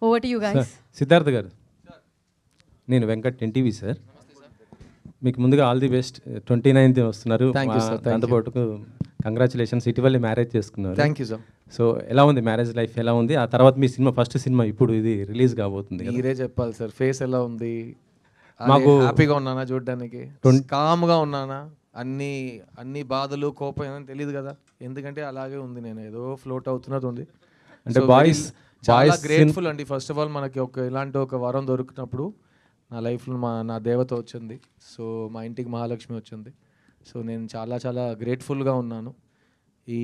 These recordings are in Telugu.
Over to you guys. Siddharth గారు, నేను వెంకట్ ఎన్టీవీ సార్. మీకు ముందుగా ఆల్ ది బెస్ట్. 29th వస్తున్నారు. Thank you, sir. Thank you. దాంతోపాటు కంగ్రాచులేషన్స్, ఇటీవలే మ్యారేజ్ చేసుకున్నారు. Thank you sir. సో ఎలా ఉంది మ్యారేజ్ లైఫ్, ఎలా ఉంది? ఆ తర్వాత మీ సినిమా, ఫస్ట్ సినిమా ఇప్పుడు ఇది రిలీజ్ కాబోతుంది కదా. మీరే చెప్పాలి సార్, ఫేస్ ఎలా ఉంది? మాకు హ్యాపీగా ఉన్నానా చూడడానికి? కామ్గా ఉన్నానా? అన్ని బాధలు కోపం ఏమని తెలియదు కదా, ఎందుకంటే అలాగే ఉంది. నేను ఏదో ఫ్లోట్ అవుతున్నది ఉంది. అంటే బాయ్స్ చాలా గ్రేట్ఫుల్ అండి. ఫస్ట్ ఆఫ్ ఆల్ మనకి ఇలాంటి ఒక వరం దొరికినప్పుడు నా లైఫ్లో నా దేవత వచ్చింది. సో మా ఇంటికి మహాలక్ష్మి వచ్చింది. సో నేను చాలా చాలా గ్రేట్ఫుల్గా ఉన్నాను. ఈ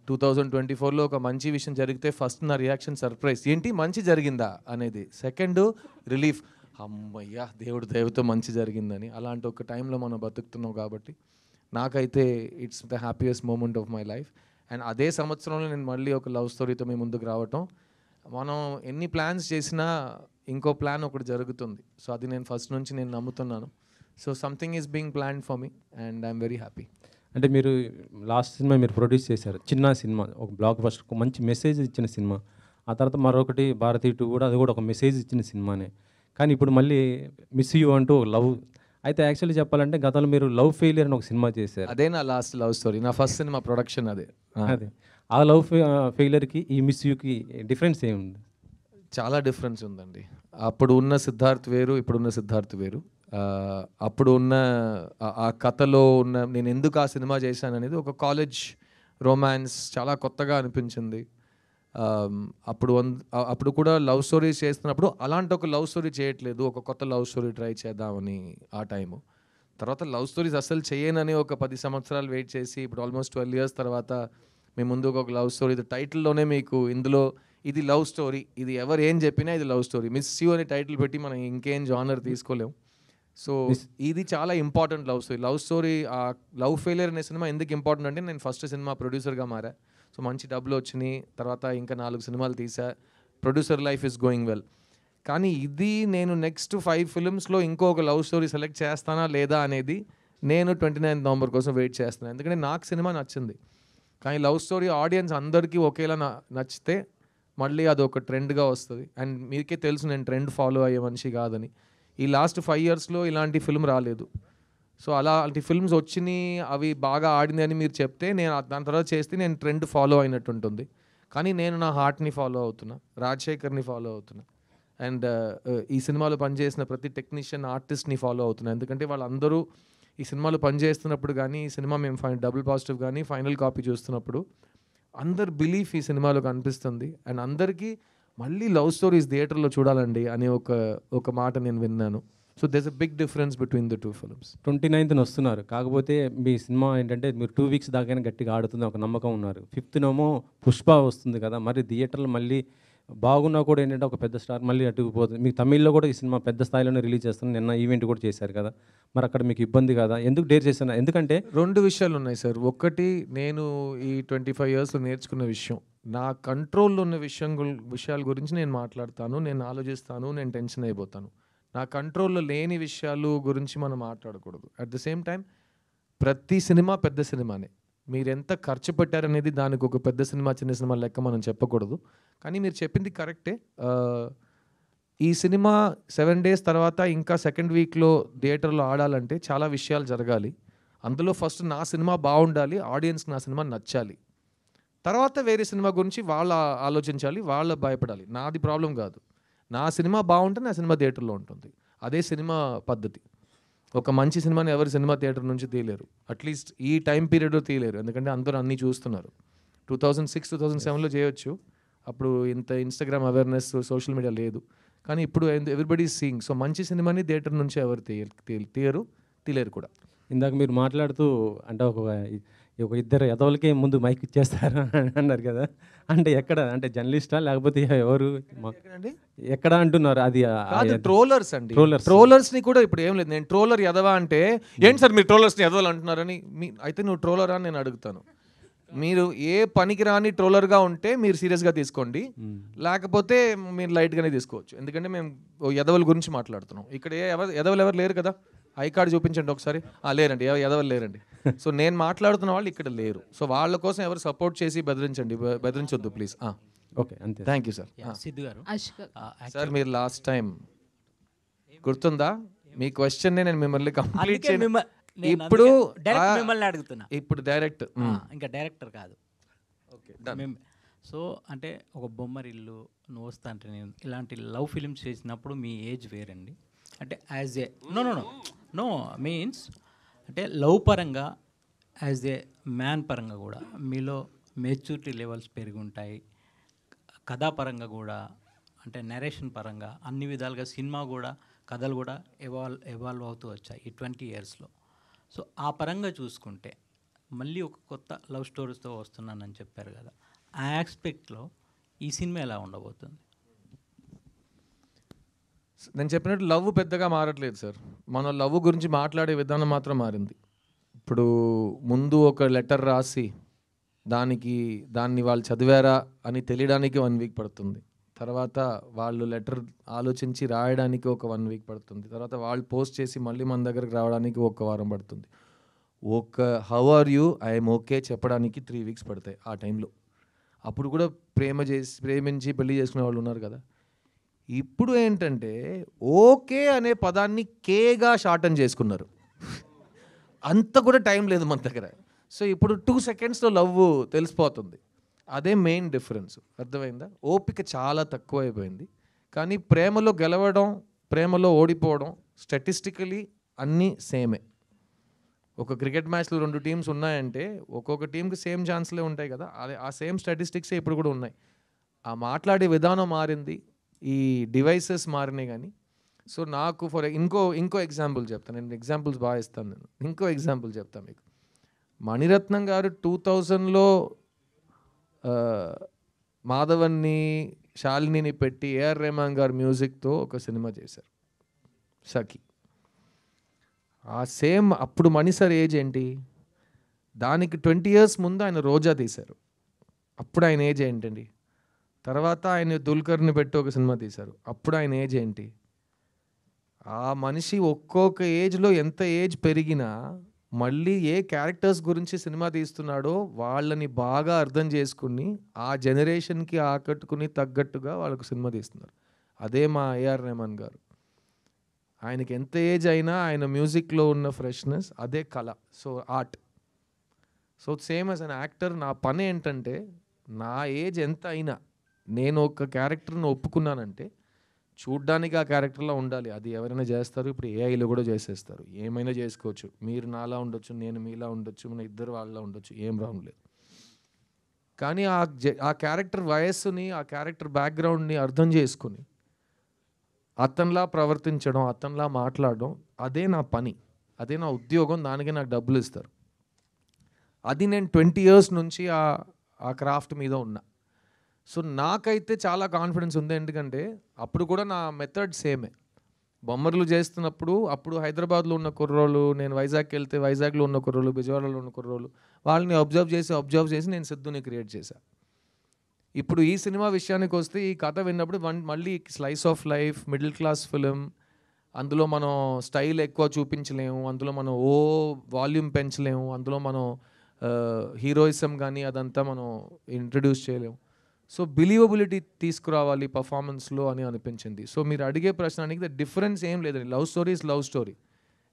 2024లో ఒక మంచి విషయం జరిగితే ఫస్ట్ నా రియాక్షన్ సర్ప్రైజ్, ఏంటి మంచి జరిగిందా అనేది. సెకండ్ రిలీఫ్, అమ్మయ్యా దేవుడు దయతో మంచి జరిగిందని. అలాంటి ఒక టైంలో మనం బతుకుతున్నాం కాబట్టి నాకైతే it's the happiest moment of my life. And అదే సంవత్సరంలో నేను మళ్ళీ ఒక లవ్ స్టోరీతో మీ ముందుకు రావటం, మనం ఎన్ని ప్లాన్స్ చేసినా ఇంకో ప్లాన్ ఒకటి జరుగుతుంది. సో అది నేను ఫస్ట్ నుంచి నేను నమ్ముతున్నాను. So something is being plan for me and I'm very happy. అంటే మీరు లాస్ట్ సినిమా మీరు ప్రొడ్యూస్ చేశారు, చిన్న సినిమా, ఒక బ్లాక్ బస్టర్, ఒక మంచి మెసేజ్ ఇచ్చిన సినిమా. ఆ తర్వాత మరొకటి భారతీ 2 కూడా, అది కూడా ఒక మెసేజ్ ఇచ్చిన సినిమానే. కానీ ఇప్పుడు మళ్ళీ మిస్ యూ అంటూ లవ్. అయితే యాక్చువల్లీ చెప్పాలంటే గతంలో మీరు లవ్ ఫెయిలియర్ అని ఒక సినిమా చేశారు. అదే నా లాస్ట్ లవ్ స్టోరీ, నా ఫస్ట్ సినిమా ప్రొడక్షన్ అదే. అదే ఆ లవ్ ఫెయిలియర్కి ఈ మిస్ యూకి డిఫరెన్స్ ఏముంది? చాలా డిఫరెన్స్ ఉందండి. అప్పుడు ఉన్న సిద్ధార్థ్ వేరు, ఇప్పుడున్న సిద్ధార్థ్ వేరు. అప్పుడు ఉన్న ఆ కథలో ఉన్న నేను ఎందుకు ఆ సినిమా చేశాను అనేది ఒక కాలేజ్ రొమాన్స్ చాలా కొత్తగా అనిపించింది. అప్పుడు కూడా లవ్ స్టోరీస్ చేస్తున్నప్పుడు అలాంటి ఒక లవ్ స్టోరీ చేయట్లేదు, ఒక కొత్త లవ్ స్టోరీ ట్రై చేద్దామని ఆ టైము. తర్వాత లవ్ స్టోరీస్ అసలు చేయనని ఒక 10 సంవత్సరాలు వెయిట్ చేసి ఇప్పుడు ఆల్మోస్ట్ 12 years తర్వాత మీ ముందు ఒక లవ్ స్టోరీ, టైటిల్లోనే మీకు ఇందులో ఇది లవ్ స్టోరీ, ఇది ఎవరు ఏం చెప్పినా ఇది లవ్ స్టోరీ. మిస్ యూ అనే టైటిల్ పెట్టి మనం ఇంకేం జానర్ తీసుకోలేం. సో ఇది చాలా important love story. Love story, ఆ లవ్ ఫెయిలియర్ అనే సినిమా ఎందుకు ఇంపార్టెంట్ అంటే నేను ఫస్ట్ సినిమా ప్రొడ్యూసర్గా మారా. సో మంచి డబ్బులు వచ్చినాయి, తర్వాత ఇంకా 4 సినిమాలు తీసా, producer life is going well. కానీ ఇది నేను నెక్స్ట్ 5 filmsలో ఇంకొక లవ్ స్టోరీ సెలెక్ట్ చేస్తానా లేదా అనేది నేను 29th November కోసం వెయిట్ చేస్తున్నాను. ఎందుకంటే నాకు సినిమా నచ్చింది, కానీ లవ్ స్టోరీ ఆడియన్స్ అందరికీ ఒకేలా నచ్చితే మళ్ళీ అది ఒక ట్రెండ్గా వస్తుంది. అండ్ మీకే తెలుసు నేను ట్రెండ్ ఫాలో అయ్యే మనిషి కాదని. ఈ లాస్ట్ 5 yearsలో ఇలాంటి ఫిల్మ్ రాలేదు. సో అలాంటి ఫిల్మ్స్ వచ్చినాయి, అవి బాగా ఆడింది అని మీరు చెప్తే నేను దాని తర్వాత చేస్తే నేను ట్రెండ్ ఫాలో అయినట్టు ఉంటుంది. కానీ నేను నా హార్ట్ని ఫాలో అవుతున్నా, రాజశేఖర్ని ఫాలో అవుతున్నా, అండ్ ఈ సినిమాలో పనిచేసిన ప్రతి టెక్నీషియన్, ఆర్టిస్ట్ని ఫాలో అవుతున్నా. ఎందుకంటే వాళ్ళందరూ ఈ సినిమాలో పనిచేస్తున్నప్పుడు కానీ, ఈ సినిమా మేము డబుల్ పాజిటివ్ కానీ ఫైనల్ కాపీ చూస్తున్నప్పుడు అందరు బిలీఫ్ ఈ సినిమాలో కనిపిస్తుంది. అండ్ అందరికీ మళ్ళీ లవ్ స్టోరీస్ థియేటర్లో చూడాలండి అనే ఒక మాట నేను విన్నాను. So there's a big difference between the 2 films. 29th వస్తున్నారు, కాకపోతే మీ సినిమా ఏంటంటే మీరు 2 weeks దాకా గట్టిగా ఆడుతుంది ఒక నమ్మకం ఉన్నారు. 5th పుష్ప వస్తుంది కదా, మరి థియేటర్లు మళ్ళీ బాగున్నా కూడా ఏంటంటే ఒక పెద్ద స్టార్ మళ్ళీ అటుకుపోతుంది. మీకు తమిళ్లో కూడా ఈ సినిమా పెద్ద స్థాయిలోనే రిలీజ్ చేస్తుంది, నిన్న ఈవెంట్ కూడా చేశారు కదా, మరి అక్కడ మీకు ఇబ్బంది కదా? ఎందుకు డేర్ చేశాను? ఎందుకంటే 2 విషయాలు ఉన్నాయి సార్. ఒకటి, నేను ఈ 25 yearsలో నేర్చుకున్న విషయం, నా కంట్రోల్లో ఉన్న విషయాల గురించి నేను మాట్లాడతాను, నేను ఆలోచిస్తాను, నేను టెన్షన్ అయిపోతాను. నా కంట్రోల్లో లేని విషయాలు గురించి మనం మాట్లాడకూడదు. అట్ ద సేమ్ టైం ప్రతి సినిమా పెద్ద సినిమానే. మీరు ఎంత ఖర్చు పెట్టారనేది దానికి ఒక పెద్ద సినిమా చిన్న సినిమా లెక్క మనం చెప్పకూడదు. కానీ మీరు చెప్పింది కరెక్టే. ఈ సినిమా 7 days తర్వాత ఇంకా 2nd weekలో థియేటర్లో ఆడాలంటే చాలా విషయాలు జరగాలి. అందులో ఫస్ట్ నా సినిమా బాగుండాలి, ఆడియన్స్కి నా సినిమా నచ్చాలి. తర్వాత వేరే సినిమా గురించి వాళ్ళు ఆలోచించాలి, వాళ్ళు భయపడాలి. నాది ప్రాబ్లం కాదు. నా సినిమా బాగుంటే నా సినిమా థియేటర్లో ఉంటుంది. అదే సినిమా పద్ధతి. ఒక మంచి సినిమాని ఎవరు సినిమా థియేటర్ నుంచి తీయలేరు, అట్లీస్ట్ ఈ టైం పీరియడ్లో తీయలేరు. ఎందుకంటే అందరూ అన్నీ చూస్తున్నారు. 2006, 2007లో చేయొచ్చు, అప్పుడు ఇంత ఇన్స్టాగ్రామ్ అవేర్నెస్, సోషల్ మీడియా లేదు. కానీ ఇప్పుడు ఎవ్రీబడి ఈజ్ సీయింగ్. సో మంచి సినిమాని థియేటర్ నుంచి ఎవరు తీయలేరు కూడా. ఇందాక మీరు మాట్లాడుతూ అంటే ఒక ఇద్దరు ఎదవలకే ముందు మైక్ ఇచ్చేస్తారు అన్నారు కదా, అంటే ఎక్కడ? అంటే జర్నలిస్టా లేకపోతే ఎవరు ఎక్కడ అంటున్నారు? అది ట్రోలర్స్ అండి. ట్రోలర్స్ని కూడా ఇప్పుడు ఏం లేదు, నేను ట్రోలర్ ఎదవా అంటే ఏంటి సార్ మీరు ట్రోలర్స్ని ఎదవాలు అంటున్నారని, అయితే నువ్వు ట్రోలరా అని నేను అడుగుతాను. మీరు ఏ పనికిరాని ట్రోలర్గా ఉంటే మీరు సీరియస్గా తీసుకోండి, లేకపోతే మీరు లైట్గానే తీసుకోవచ్చు. ఎందుకంటే మేము ఎదవల గురించి మాట్లాడుతున్నాం. ఇక్కడ ఎదవలు ఎవరు లేరు కదా, ఐ కార్డ్ చూపించండి ఒకసారి. లేరండి, ఎదవలు లేరండి. సో నేను మాట్లాడుతున్న వాళ్ళు ఇక్కడ లేరు. సో వాళ్ళ కోసం ఎవరు సపోర్ట్ చేసి బెదిరించొద్దు ప్లీజ్. ఓకే, అంతే. Thank you sir. Siddhu garu sir మీరు లాస్ట్ టైం గుర్తుందా మీ క్వశ్చన్ నేను మిమ్మల్ని కంప్లీట్ ఇప్పుడు డైరెక్ట్ మిమ్మల్ని అడుగుతున్నా, ఇప్పుడు డైరెక్ట్ ఇంకా డైరెక్టర్ కాదు. ఓకే సో అంటే ఒక బొమ్మరిల్లు, నువ్వు వస్తా అంటే నేను ఇలాంటి లవ్ ఫిలిమ్స్ చేసినప్పుడు మీ ఏజ్ వేరండి. అంటే యాజ్ ఏ నో మీన్స్ అంటే లవ్ పరంగా యాజ్ ఏ మ్యాన్ పరంగా కూడా మీలో మెచ్యూరిటీ లెవెల్స్ పెరిగి ఉంటాయి. కథాపరంగా కూడా అంటే నరేషన్ పరంగా అన్ని విధాలుగా సినిమా కూడా కథలు కూడా ఎవాల్వ్ అవుతూ వచ్చాయి ఈ 20 yearsలో. సో ఆ పరంగా చూసుకుంటే మళ్ళీ ఒక కొత్త లవ్ స్టోరీస్తో వస్తున్నానని చెప్పారు కదా, ఆ ఆస్పెక్ట్లో ఈ సినిమా ఎలా ఉండబోతుంది? నేను చెప్పినట్టు లవ్ పెద్దగా మారట్లేదు సార్. మన లవ్ గురించి మాట్లాడే విధానం మాత్రం మారింది. ఇప్పుడు ముందు ఒక లెటర్ రాసి దాన్ని వాళ్ళు చదివారా అని తెలియడానికి 1 week పడుతుంది. తర్వాత వాళ్ళు లెటర్ ఆలోచించి రాయడానికి ఒక 1 week పడుతుంది. తర్వాత వాళ్ళు పోస్ట్ చేసి మళ్ళీ మన దగ్గరకు రావడానికి 1 వారం పడుతుంది. How are you, I'm okay చెప్పడానికి 3 weeks పడతాయి ఆ టైంలో. అప్పుడు కూడా ప్రేమించి పెళ్లి చేసుకునే వాళ్ళు ఉన్నారు కదా. ఇప్పుడు ఏంటంటే ఓకే అనే పదాన్ని కేగా షార్టన్ చేసుకున్నారు. అంత కూడా టైం లేదు మన దగ్గర. సో ఇప్పుడు 2 secondsలో లవ్ తెలిసిపోతుంది. అదే మెయిన్ డిఫరెన్స్. అర్థమైందా? ఓపిక చాలా తక్కువ అయిపోయింది. కానీ ప్రేమలో గెలవడం, ప్రేమలో ఓడిపోవడం స్టాటిస్టికలీ అన్నీ సేమే. ఒక క్రికెట్ మ్యాచ్లో 2 teams ఉన్నాయంటే ఒక్కొక్క టీంకి సేమ్ ఛాన్స్లే ఉంటాయి కదా. అదే ఆ సేమ్ స్టాటిస్టిక్సే ఇప్పుడు కూడా ఉన్నాయి. ఆ మాట్లాడే విధానం మారింది, ఈ డివైసెస్ మారినాయి. కానీ సో నాకు ఇంకో ఎగ్జాంపుల్ చెప్తాను. నేను ఎగ్జాంపుల్స్ బాగా ఇస్తాను. ఇంకో ఎగ్జాంపుల్ చెప్తాను మీకు. మణిరత్నం గారు 2000లో మాధవన్ని, శాలినిని పెట్టి ఏఆర్ రెహమాన్ గారు మ్యూజిక్తో ఒక సినిమా చేశారు, సఖి. ఆ సేమ్ అప్పుడు మణి సార్ ఏజ్ ఏంటి? దానికి 20 years ముందు ఆయన రోజా తీశారు. అప్పుడు ఆయన ఏజ్ ఏంటండి? తర్వాత ఆయన దుల్కర్ని పెట్టి ఒక సినిమా తీశారు. అప్పుడు ఆయన ఏజ్ ఏంటి? ఆ మనిషి ఒక్కొక్క ఏజ్లో ఎంత ఏజ్ పెరిగినా మళ్ళీ ఏ క్యారెక్టర్స్ గురించి సినిమా తీస్తున్నాడో వాళ్ళని బాగా అర్థం చేసుకుని ఆ జనరేషన్కి ఆకట్టుకుని తగ్గట్టుగా వాళ్ళకు సినిమా తీస్తున్నారు. అదే మా ఏఆర్ రెహమాన్ గారు. ఆయనకి ఎంత ఏజ్ అయినా ఆయన మ్యూజిక్లో ఉన్న ఫ్రెష్నెస్ అదే కళ. So art. So same as an actor నా పని ఏంటంటే నా ఏజ్ ఎంత అయినా నేను ఒక క్యారెక్టర్ని ఒప్పుకున్నానంటే చూడ్డానికి ఆ క్యారెక్టర్లో ఉండాలి. అది ఎవరైనా చేస్తారు. ఇప్పుడు ఏఐలో కూడా చేసేస్తారు. ఏమైనా చేసుకోవచ్చు. మీరు నాలా ఉండొచ్చు, నేను మీలా ఉండొచ్చు, మన ఇద్దరు వాళ్ళలా ఉండొచ్చు. ఏం రాంగ్ లేదు. కానీ ఆ క్యారెక్టర్ వయస్సుని, ఆ క్యారెక్టర్ బ్యాక్గ్రౌండ్ని అర్థం చేసుకుని అతనిలా ప్రవర్తించడం, అతనిలా మాట్లాడడం అదే నా పని, అదే నా ఉద్యోగం. దానికి నాకు డబ్బులు ఇస్తారు. అది నేను 20 years నుంచి ఆ క్రాఫ్ట్ మీద ఉన్నా. సో నాకైతే చాలా కాన్ఫిడెన్స్ ఉంది. ఎందుకంటే అప్పుడు కూడా నా మెథడ్ సేమే. బొమ్మర్లు చేస్తున్నప్పుడు అప్పుడు హైదరాబాద్లో ఉన్న కుర్రోళ్ళు, నేను వైజాగ్కి వెళ్తే వైజాగ్లో ఉన్న కుర్రోళ్ళు, విజయవాడలో ఉన్న కుర్రోళ్ళు, వాళ్ళని అబ్జర్వ్ చేసి నేను సిద్ధుని క్రియేట్ చేశాను. ఇప్పుడు ఈ సినిమా విషయానికి వస్తే ఈ కథ విన్నప్పుడు మళ్ళీ slice of life, middle class film, అందులో మనం స్టైల్ ఎక్కువ చూపించలేము, అందులో మనం వాల్యూమ్ పెంచలేము, అందులో మనం హీరోయిజం కానీ అదంతా మనం ఇంట్రడ్యూస్ చేయలేము. సో బిలీవబిలిటీ తీసుకురావాలి పర్ఫార్మెన్స్లో అని అనిపించింది. సో మీరు అడిగే ప్రశ్నకి ద డిఫరెన్స్ ఏం లేదండి. Love story is love story.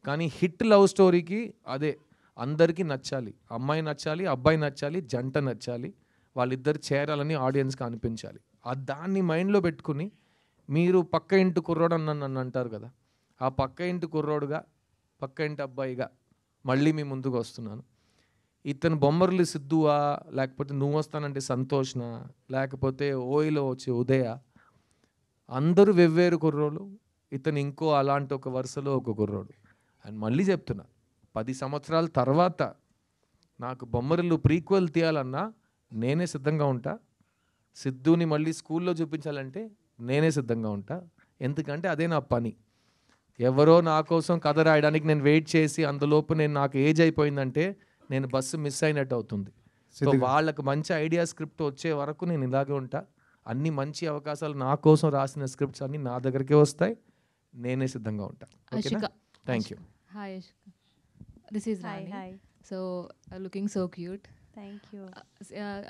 కానీ హిట్ లవ్ స్టోరీకి అదే అందరికీ నచ్చాలి. అమ్మాయి నచ్చాలి, అబ్బాయి నచ్చాలి, జంట నచ్చాలి, వాళ్ళిద్దరు చేరాలని ఆడియన్స్కి అనిపించాలి. దాన్ని మైండ్లో పెట్టుకుని మీరు పక్క ఇంటి కుర్రోడు నన్ను అంటారు కదా, ఆ పక్క ఇంటి కుర్రోడుగా, పక్క ఇంటి అబ్బాయిగా మళ్ళీ మీ ముందుకు వస్తున్నాను. ఇతను బొమ్మర్లు సిద్ధువా, లేకపోతే నువ్వు వస్తానంటే సంతోష్నా, లేకపోతే ఓయిలో వచ్చే ఉదయ, అందరూ వెవ్వేరు కుర్రోళ్ళు. ఇతను ఇంకో అలాంటి ఒక వరుసలో ఒక కుర్రోడు. అండ్ మళ్ళీ చెప్తున్నా, 10 సంవత్సరాల తర్వాత నాకు బొమ్మరిల్లు ప్రీక్వెల్ తీయాలన్నా నేనే సిద్ధంగా ఉంటా. సిద్ధుని మళ్ళీ స్కూల్లో చూపించాలంటే నేనే సిద్ధంగా ఉంటా. ఎందుకంటే అదే నా పని. ఎవరో నా కోసం కథ రాయడానికి నేను వెయిట్ చేసి అందులోపు నాకు ఏజ్ అయిపోయిందంటే నేను బస్సు మిస్ అయినట్టు అవుతుంది. సో వాళ్ళకు మంచి ఐడియా స్క్రిప్ట్ వచ్చే వరకు నేను ఇలాగే ఉంటా. అన్ని మంచి అవకాశాలు నా కోసం రాసిన స్క్రిప్ట్స్ అన్ని నా దగ్గరికే వస్తాయి. నేనే సిద్ధంగా ఉంటా. ఓకేనా? Thank you. Hi, Ashika. This is Rani. Hi. So, looking so cute. Thank you.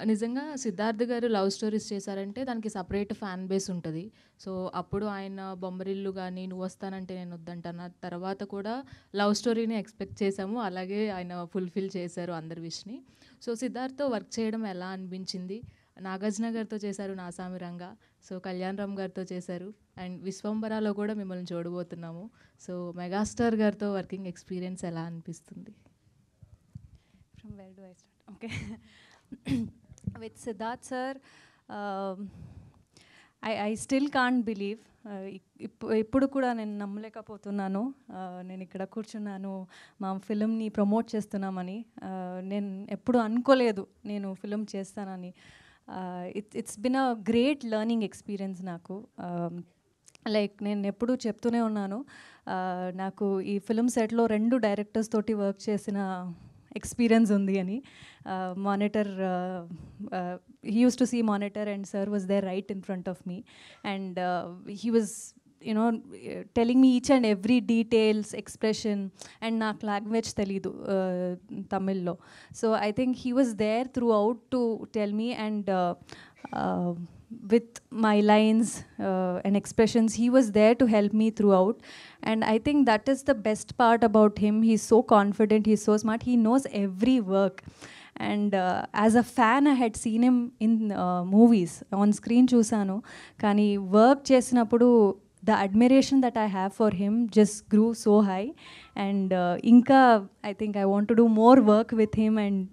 నిజంగా సిద్ధార్థ్ గారు లవ్ స్టోరీస్ చేశారంటే దానికి సపరేట్ ఫ్యాన్ బేస్ ఉంటుంది. సో అప్పుడు ఆయన బొమ్మరిల్లు కానీ నువ్వు వస్తానంటే నేను వద్దంటాను తర్వాత కూడా లవ్ స్టోరీని ఎక్స్పెక్ట్ చేశాము, అలాగే ఆయన ఫుల్ఫిల్ చేశారు అందరి విష్ని. సో సిద్ధార్థ్తో వర్క్ చేయడం ఎలా అనిపించింది? నాగార్జున గారితో చేశారు నాసామిరంగా, సో కళ్యాణ్ రామ్ గారితో చేశారు, అండ్ విశ్వంబరాలో కూడా మిమ్మల్ని చూడబోతున్నాము. సో మెగాస్టార్ గారితో వర్కింగ్ ఎక్స్పీరియన్స్ ఎలా అనిపిస్తుంది? From where do I start? Okay. With Siddharth sir, I still can't believe. ఇప్పుడు కూడా నేను నమ్మలేకపోతున్నాను నేను ఇక్కడ కూర్చున్నాను మా ఫిలింని ప్రమోట్ చేస్తున్నామని. నేను ఎప్పుడు అనుకోలేదు నేను ఫిలిం చేస్తానని. It's been a great learning experience నాకు. లైక్ నేను ఎప్పుడూ చెప్తూనే ఉన్నాను, నాకు ఈ ఫిలిం సెట్లో 2 డైరెక్టర్స్ తోటి వర్క్ చేసిన ఎక్స్పీరియన్స్ ఉంది అని. Monitor he used to see monitor and sir was there right in front of me, and he was telling me each and every details, expression, and నాకు language తెలీదు తమిళ్లో. So I think he was there throughout to tell me, and with my lines and expressions he was there to help me throughout, and I think that is the best part about him. He's so confident, he's so smart, he knows every work. And as a fan I had seen him in movies on screen chusanu, kani work chesinappudu the admiration that I have for him just grew so high, and inka I think I want to do more work with him, and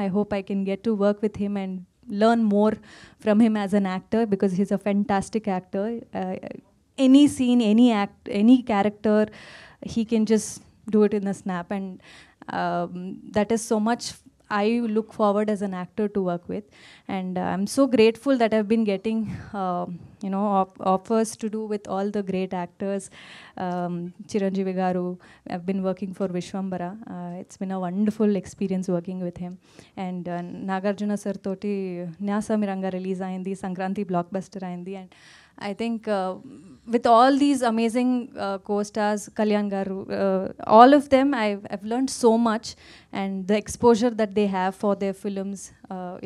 I hope I can get to work with him and learn more from him as an actor, because he's a fantastic actor. Any scene, any act, any character, he can just do it in a snap, and that is so much I look forward as an actor to work with. And I'm so grateful that I've been getting offers to do with all the great actors. Chiranjeevi garu, I've been working for Vishwambara. It's been a wonderful experience working with him. And Nagarjuna sir toti Nyasamiranga release ayindi, Sankranti blockbuster ayindi, and I think with all these amazing co-stars, Kalyan garu, all of them, I've learned so much, and the exposure that they have for their films,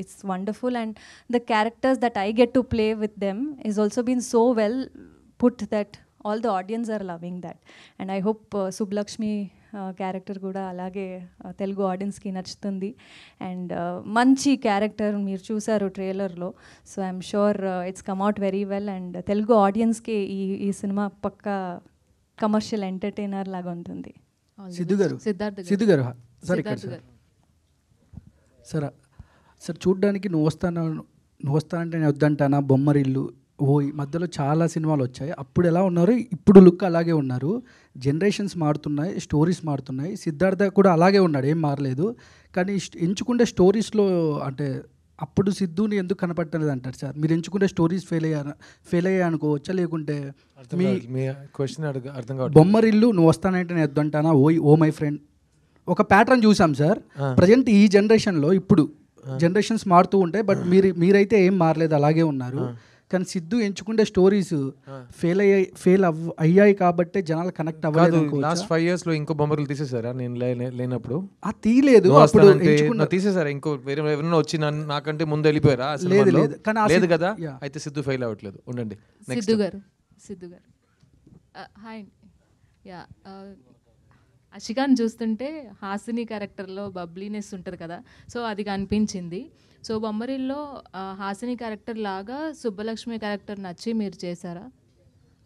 it's wonderful, and the characters that I get to play with them is also been so well put that all the audience are loving that. And I hope Subbulakshmi character కూడా అలాగే తెలుగు ఆడియన్స్కి నచ్చుతుంది. అండ్ మంచి క్యారెక్టర్ మీరు చూసారు ట్రైలర్లో. So I'm sure it's come out very well, and Telugu ఆడియన్స్కి ఈ సినిమా పక్కా కమర్షియల్ ఎంటర్టైనర్ లాగా ఉంటుంది. సిద్ధు గారు సార్ ఇక్కడ సార్ సార్ చూడ్డానికి నువ్వు వస్తానంటే నేను వద్దంటానా, బొమ్మరిల్లు, ఈ మధ్యలో చాలా సినిమాలు వచ్చాయి. అప్పుడు ఎలా ఉన్నారు, ఇప్పుడు లుక్ అలాగే ఉన్నారు. జనరేషన్స్ మారుతున్నాయి, స్టోరీస్ మారుతున్నాయి. సిద్ధార్థ కూడా అలాగే ఉన్నాడు, ఏం మారలేదు. కానీ ఎంచుకుంటే స్టోరీస్లో అంటే అప్పుడు సిద్ధుని ఎందుకు కనపట్టలేదు అంటారు సార్? మీరు ఎంచుకుంటే స్టోరీస్ ఫెయిల్ అయ్యా అనుకోవచ్చా, లేకుంటే మీ క్వశ్చన్ అర్థం కాదు. బొమ్మరిల్లు, నువ్వు వస్తానంటే నేను వద్దంటానా, ఓ మై ఫ్రెండ్, ఒక ప్యాటర్న్ చూసాం సార్. ప్రజెంట్ ఈ జనరేషన్లో ఇప్పుడు జనరేషన్స్ మారుతూ ఉంటాయి, బట్ మీరైతే ఏం మారలేదు, అలాగే ఉన్నారు. కానీ సిద్ధు ఎంచుకుంటే స్టోరీస్ ఫెయిల్ అయ్యాయి కాబట్టి జనాలు కనెక్ట్ అవ్వలేదు. లాస్ట్ 5 years లో ఇంకో బొమ్మరిల్లు తీసేసారా నేను లేనప్పుడు? తీయలేదు, తీసేసారా? ఇంకో వేరే ఎవరైనా వచ్చి నాకంటే ముందు వెళ్ళిపోయారా? లేదు కదా, అయితే సిద్ధు ఫెయిల్ అవ్వట్లేదు. ఉండండి. సిద్ధు గారు హాయ్. యా, అషికాన్ చూస్తుంటే హాసిని క్యారెక్టర్లో బబ్లీనెస్ ఉంటుంది కదా, సో అది కనిపించింది. సో బొమ్మరిల్లో హాసిని క్యారెక్టర్ లాగా సుబ్బలక్ష్మి క్యారెక్టర్ నచ్చి మీరు చేశారా?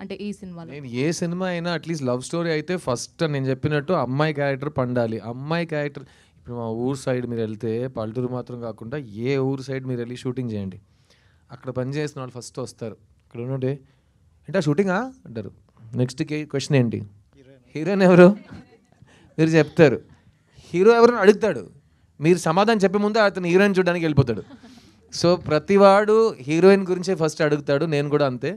అంటే ఈ సినిమాలో నేను ఏ సినిమా అయినా అట్లీస్ట్ లవ్ స్టోరీ అయితే ఫస్ట్ నేను చెప్పినట్టు అమ్మాయి క్యారెక్టర్ పండాలి. అమ్మాయి క్యారెక్టర్ ఇప్పుడు మా ఊరు సైడ్ మీరు వెళ్తే, పల్లెటూరు మాత్రం కాకుండా ఏ ఊరు సైడ్ మీరు వెళ్ళి షూటింగ్ చేయండి, అక్కడ పని చేసిన వాళ్ళు ఫస్ట్ వస్తారు. ఇక్కడ ఉన్నట్టే అంటే షూటింగా అంటారు. నెక్స్ట్ క్వశ్చన్ ఏంటి, హీరోయిన్ ఎవరు మీరు చెప్తారు, హీరో ఎవరైనా అడుగుతాడు, మీరు సమాధానం చెప్పే ముందే అతను హీరోయిన్ చూడడానికి వెళ్ళిపోతాడు. సో ప్రతివాడు హీరోయిన్ గురించే ఫస్ట్ అడుగుతాడు. నేను కూడా అంతే.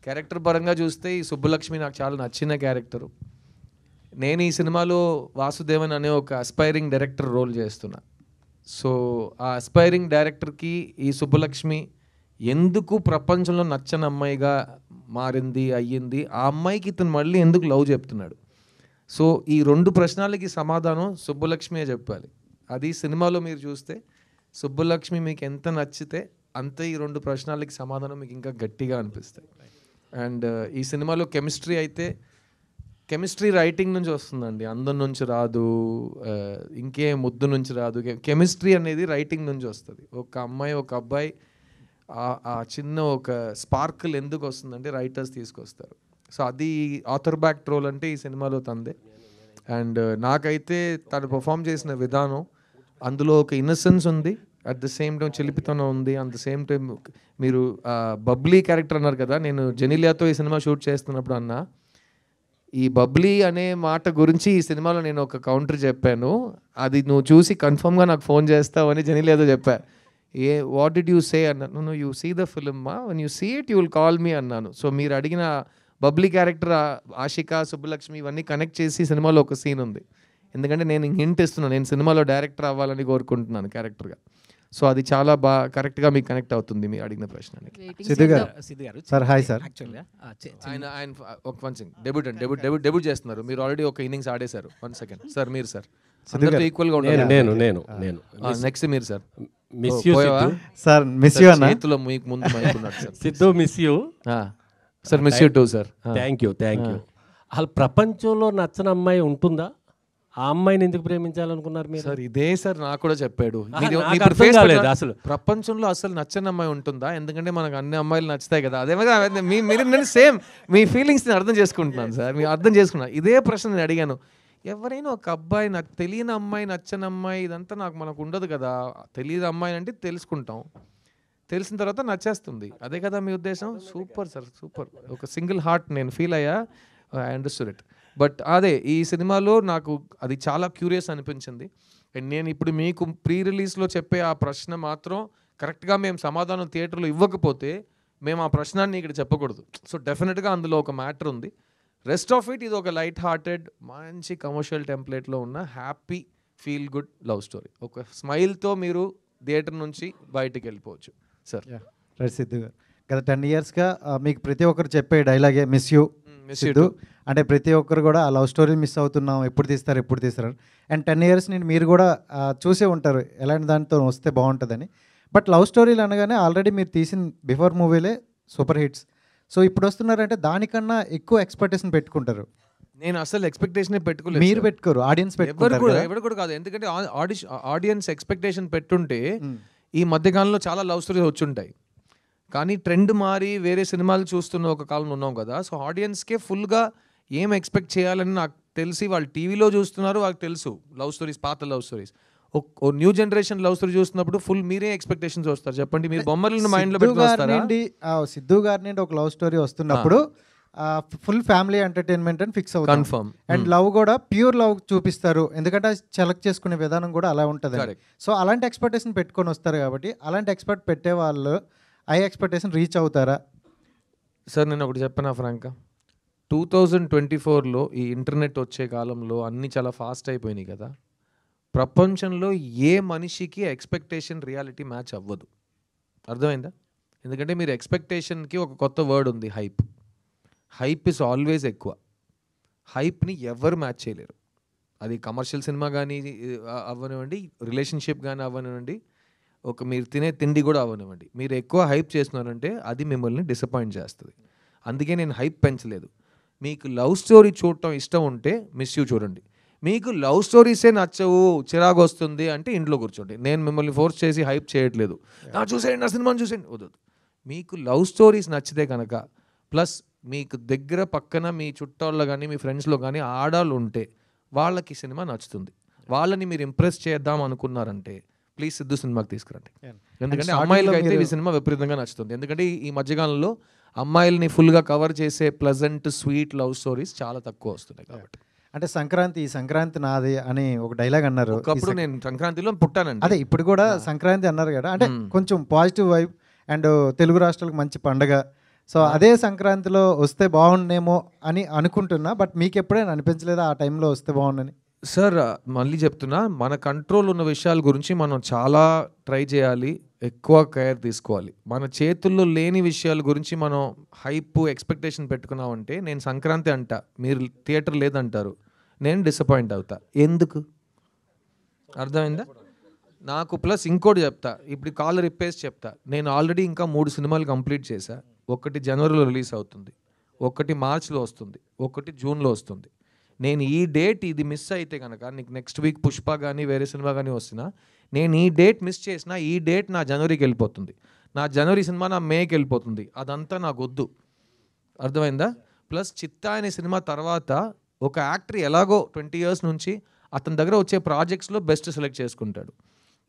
క్యారెక్టర్ పరంగా చూస్తే ఈ సుబ్బలక్ష్మి నాకు చాలా నచ్చిన క్యారెక్టరు. నేను ఈ సినిమాలో వాసుదేవన్ అనే ఒక అస్పైరింగ్ డైరెక్టర్ రోల్ చేస్తున్నా. సో ఆ అస్పైరింగ్ డైరెక్టర్కి ఈ సుబ్బలక్ష్మి ఎందుకు ప్రపంచంలో నచ్చని అమ్మాయిగా మారింది అయ్యింది, ఆ అమ్మాయికి ఇతను మళ్ళీ ఎందుకు లవ్ చెప్తున్నాడు. సో ఈ 2 ప్రశ్నలకి సమాధానం సుబ్బలక్ష్మియే చెప్పాలి. అది సినిమాలో మీరు చూస్తే సుబ్బలక్ష్మి మీకు ఎంత నచ్చితే అంతే ఈ 2 ప్రశ్నలకి సమాధానం మీకు ఇంకా గట్టిగా అనిపిస్తాయి. అండ్ ఈ సినిమాలో కెమిస్ట్రీ అయితే కెమిస్ట్రీ రైటింగ్ నుంచి వస్తుందండి, అందం నుంచి రాదు, ఇంకే ముద్దు నుంచి రాదు. కెమిస్ట్రీ అనేది రైటింగ్ నుంచి వస్తుంది. ఒక అమ్మాయి ఒక అబ్బాయి ఆ చిన్న ఒక స్పార్కిల్ ఎందుకు వస్తుందంటే రైటర్స్ తీసుకొస్తారు. సో అది ఆథర్ బ్యాక్ ట్రోల్ అంటే ఈ సినిమాలో తందే. అండ్ నాకైతే తను పర్ఫామ్ చేసిన విధానం, అందులో ఒక ఇన్నసెన్స్ ఉంది, అట్ ద సేమ్ టైం చిలిపితనం ఉంది, అట్ ద సేమ్ టైం మీరు బబ్లీ క్యారెక్టర్ అన్నారు కదా, నేను జెనీలియాతో ఈ సినిమా షూట్ చేస్తున్నప్పుడు అన్నా, ఈ బబ్లీ అనే మాట గురించి ఈ సినిమాలో నేను ఒక కౌంటర్ చెప్పాను, అది నువ్వు చూసి కన్ఫర్మ్గా నాకు ఫోన్ చేస్తావు అని జెనీలియాతో చెప్పా. వాట్ డిడ్ యూ సే అన్నాను. No you see the film మా, when you see it you will call me అన్నాను. సో మీరు అడిగిన బబ్లీ క్యారెక్టర్ ఆషిక, సుబ్బలక్ష్మి ఇవన్నీ కనెక్ట్ చేసి సినిమాలో ఒక సీన్ ఉంది. ఎందుకంటే నేను హింట్ ఇస్తున్నాను, నేను సినిమాలో డైరెక్టర్ అవ్వాలని కోరుకుంటున్నాను క్యారెక్టర్గా. సో అది చాలా బాగా కరెక్ట్గా మీకు కనెక్ట్ అవుతుంది మీ అడిగిన ప్రశ్నకి. Siddhu garu sir, hi sir. ఆయన ఒక వన్ సెకండ్ డెబ్యూట్ చేస్తున్నారు. మీరు ఆల్రెడీ ఒక ఇన్నింగ్స్ ఆడేశారు. 1 సెకండ్ సార్, మీరు సార్ ఈక్వల్గా ఉండాలి. నేను నెక్స్ట్ మీరు sir. Miss you sir, miss you అన్న. చేతిలో మీకు ముందు మైక్ ఉన్నాడు sir. Siddhu, miss you sir. Miss you two sir. Thank you. అసలు ప్రపంచంలో నచ్చని అమ్మాయి ఉంటుందా? ఆ అమ్మాయిని ఎందుకు ప్రేమించాలనుకున్నారు మీరు? సార్ ఇదే సార్ నాకు కూడా చెప్పాడు. అసలు ప్రపంచంలో అసలు నచ్చని అమ్మాయి ఉంటుందా? ఎందుకంటే మనకు అన్ని అమ్మాయిలు నచ్చుతాయి కదా. అదే మీరు నేను సేమ్ మీ ఫీలింగ్స్ నేను అర్థం చేసుకుంటున్నాను సార్, మీరు అర్థం చేసుకున్నాను. ఇదే ప్రశ్న నేను అడిగాను. ఎవరైనా ఒక అబ్బాయి నాకు తెలియని అమ్మాయి, నచ్చని అమ్మాయి, ఇదంతా మనకు ఉండదు కదా. తెలియని అమ్మాయి అంటే తెలుసుకుంటాం, తెలిసిన తర్వాత నచ్చేస్తుంది. అదే కదా మీ ఉద్దేశం? Super sir, super. ఒక సింగిల్ హార్ట్ నేను ఫీల్ అయ్యా. I understood it. బట్ అదే ఈ సినిమాలో నాకు అది చాలా క్యూరియస్ అనిపించింది. అండ్ నేను ఇప్పుడు మీకు ప్రీ రిలీజ్లో చెప్పే ఆ ప్రశ్న మాత్రం కరెక్ట్గా మేము సమాధానం థియేటర్లో ఇవ్వకపోతే మేము ఆ ప్రశ్నాన్ని ఇక్కడ చెప్పకూడదు. సో డెఫినెట్గా అందులో ఒక మ్యాటర్ ఉంది. రెస్ట్ ఆఫ్ ఇట్ ఇది ఒక లైట్ హార్టెడ్, మంచి కమర్షియల్ టెంప్లెట్లో ఉన్న happy feel good love story. ఒక స్మైల్తో మీరు థియేటర్ నుంచి బయటికి వెళ్ళిపోవచ్చు సార్. రైట్ సిద్ధు గారు, గత 10 yearsగా మీకు ప్రతి ఒక్కరు చెప్పే డైలాగే మిస్ యూ సిద్ధు. అంటే ప్రతి ఒక్కరు కూడా ఆ లవ్ స్టోరీ మిస్ అవుతున్నాం, ఎప్పుడు తీస్తారు. అండ్ 10 years నుండి మీరు కూడా చూసే ఉంటారు ఎలాంటి దానితో వస్తే బాగుంటుందని. బట్ లవ్ స్టోరీలు అనగానే ఆల్రెడీ మీరు తీసిన బిఫోర్ మూవీలే సూపర్ హిట్స్. సో ఇప్పుడు వస్తున్నారంటే దానికన్నా ఎక్కువ ఎక్స్పెక్టేషన్ పెట్టుకుంటారు. నేను అసలు ఎక్స్పెక్టేషనే పెట్టుకోలేదు. మీరు పెట్టుకోరు, ఆడియన్స్ పెట్టుకుంటారు. ఎవరు కూడా కాదు. ఎందుకంటే ఆడియన్స్ ఎక్స్పెక్టేషన్ పెట్టుంటే ఈ మధ్యకాలంలో చాలా లవ్ స్టోరీస్ వచ్చుంటాయి. కానీ ట్రెండ్ మారి వేరే సినిమాలు చూస్తున్న ఒక కాలంలో ఉన్నాం కదా. సో ఆడియన్స్కే ఫుల్గా ఏం ఎక్స్పెక్ట్ చేయాలని నాకు తెలిసి వాళ్ళు టీవీలో చూస్తున్నారు, వాళ్ళకి తెలుసు లవ్ స్టోరీస్, పాత లవ్ స్టోరీస్. ఓ న్యూ జనరేషన్ లవ్ స్టోరీ చూస్తున్నప్పుడు ఫుల్ మీరే ఎక్స్పెక్టేషన్స్ వస్తారు. చెప్పండి, మీరు బొమ్మలను మైండ్లో పెట్టుకొస్తారా? సిద్ధు గారి నుండి ఒక లవ్ స్టోరీ వస్తున్నప్పుడు ఫుల్ ఫ్యామిలీ ఎంటర్టైన్మెంట్ అని ఫిక్స్ అవుతుంది. కన్ఫర్మ్. అండ్ లవ్ కూడా ప్యూర్ లవ్ చూపిస్తారు, ఎందుకంటే సెలెక్ట్ చేసుకునే విధానం కూడా అలా ఉంటుంది. సో అలాంటి ఎక్స్పెక్టేషన్ పెట్టుకొని వస్తారు కాబట్టి అలాంటి ఎక్స్పెక్ట్ పెట్టే వాళ్ళు ఆ ఎక్స్పెక్టేషన్ రీచ్ అవుతారా? సార్ నేను ఒకటి చెప్పనా ఫ్రాంక్గా, 2024లో ఈ ఇంటర్నెట్ వచ్చే కాలంలో అన్నీ చాలా ఫాస్ట్ అయిపోయినాయి కదా. ప్రపంచంలో ఏ మనిషికి ఎక్స్పెక్టేషన్ రియాలిటీ మ్యాచ్ అవ్వదు. అర్థమైందా? ఎందుకంటే మీరు ఎక్స్పెక్టేషన్కి ఒక కొత్త వర్డ్ ఉంది, హైప్. హైప్ ఇస్ ఆల్వేస్ ఎక్కువ. హైప్ని ఎవరు మ్యాచ్ చేయలేరు. అది కమర్షియల్ సినిమా కానీ అవ్వనివ్వండి, రిలేషన్షిప్ కానీ అవ్వనివ్వండి, ఒక మీరు తినే తిండి కూడా అవ్వనివ్వండి. మీరు ఎక్కువ హైప్ చేస్తున్నారంటే అది మిమ్మల్ని డిసప్పాయింట్ చేస్తుంది. అందుకే నేను హైప్ పెంచలేదు. మీకు లవ్ స్టోరీ చూడటం ఇష్టం ఉంటే మిస్ యూ చూడండి. మీకు లవ్ స్టోరీసే నచ్చవు, చిరాకు వస్తుంది అంటే ఇంట్లో కూర్చోండి. నేను మిమ్మల్ని ఫోర్స్ చేసి హైప్ చేయట్లేదు, నా చూసేయండి, నా సినిమాని చూసేయండి, వద్దు. మీకు లవ్ స్టోరీస్ నచ్చితే కనుక, ప్లస్ మీకు దగ్గర పక్కన మీ చుట్టాల్లో కానీ మీ ఫ్రెండ్స్లో కానీ ఆడాళ్ళు ఉంటే వాళ్ళకి సినిమా నచ్చుతుంది. వాళ్ళని మీరు ఇంప్రెస్ చేద్దాం అనుకున్నారంటే ప్లీజ్ సిద్ధు సినిమాకి తీసుకురండి. ఎందుకంటే అమ్మాయిలకి అయితే ఈ సినిమా విపరీతంగా నచ్చుతుంది. ఎందుకంటే ఈ మధ్యకాలంలో అమ్మాయిల్ని ఫుల్గా కవర్ చేసే ప్లెజెంట్ స్వీట్ లవ్ స్టోరీస్ చాలా తక్కువ వస్తున్నాయి కాబట్టి. అంటే ఈ సంక్రాంతి నాది అని ఒక డైలాగ్ అన్నారు. ఒకప్పుడు నేను సంక్రాంతిలో పుట్టానండి. అదే ఇప్పుడు కూడా సంక్రాంతి అన్నారు కదా, అంటే కొంచెం పాజిటివ్ వైబ్ అండ్ తెలుగు రాష్ట్రాలకు మంచి పండగ. సో అదే సంక్రాంతిలో వస్తే బాగుండేమో అని అనుకుంటున్నా. బట్ మీకు ఎప్పుడైనా అనిపించలేదా ఆ టైంలో వస్తే బాగుండని? సార్ మళ్ళీ చెప్తున్నా, మన కంట్రోల్ ఉన్న విషయాల గురించి మనం చాలా ట్రై చేయాలి, ఎక్కువ కేర్ తీసుకోవాలి. మన చేతుల్లో లేని విషయాల గురించి మనం హైప్ ఎక్స్పెక్టేషన్ పెట్టుకున్నామంటే, నేను సంక్రాంతి అంట, మీరు థియేటర్ లేదంటారు, నేను డిసప్పాయింట్ అవుతా. ఎందుకు? అర్థమైందా? నాకు ప్లస్ ఇంకోటి చెప్తా, ఇప్పుడు కాలర్ ఇప్పేసి చెప్తా, నేను ఆల్రెడీ ఇంకా 3 సినిమాలు కంప్లీట్ చేశా. ఒకటి జనవరిలో రిలీజ్ అవుతుంది, ఒకటి మార్చ్లో వస్తుంది, ఒకటి జూన్లో వస్తుంది. నేను ఈ డేట్ ఇది మిస్ అయితే కనుక నీకు నెక్స్ట్ వీక్ పుష్ప కానీ వేరే సినిమా కానీ వస్తున్నా, నేను ఈ డేట్ మిస్ చేసినా ఈ డేట్ నా జనవరికి వెళ్ళిపోతుంది, నా జనవరి సినిమా నా మేకి వెళ్ళిపోతుంది. అదంతా నాకు వద్దు, అర్థమైందా? ప్లస్ చిత్తా అనే సినిమా తర్వాత ఒక యాక్టర్ ఎలాగో 20 years నుంచి అతని దగ్గర వచ్చే ప్రాజెక్ట్స్లో బెస్ట్ సెలెక్ట్ చేసుకుంటాడు.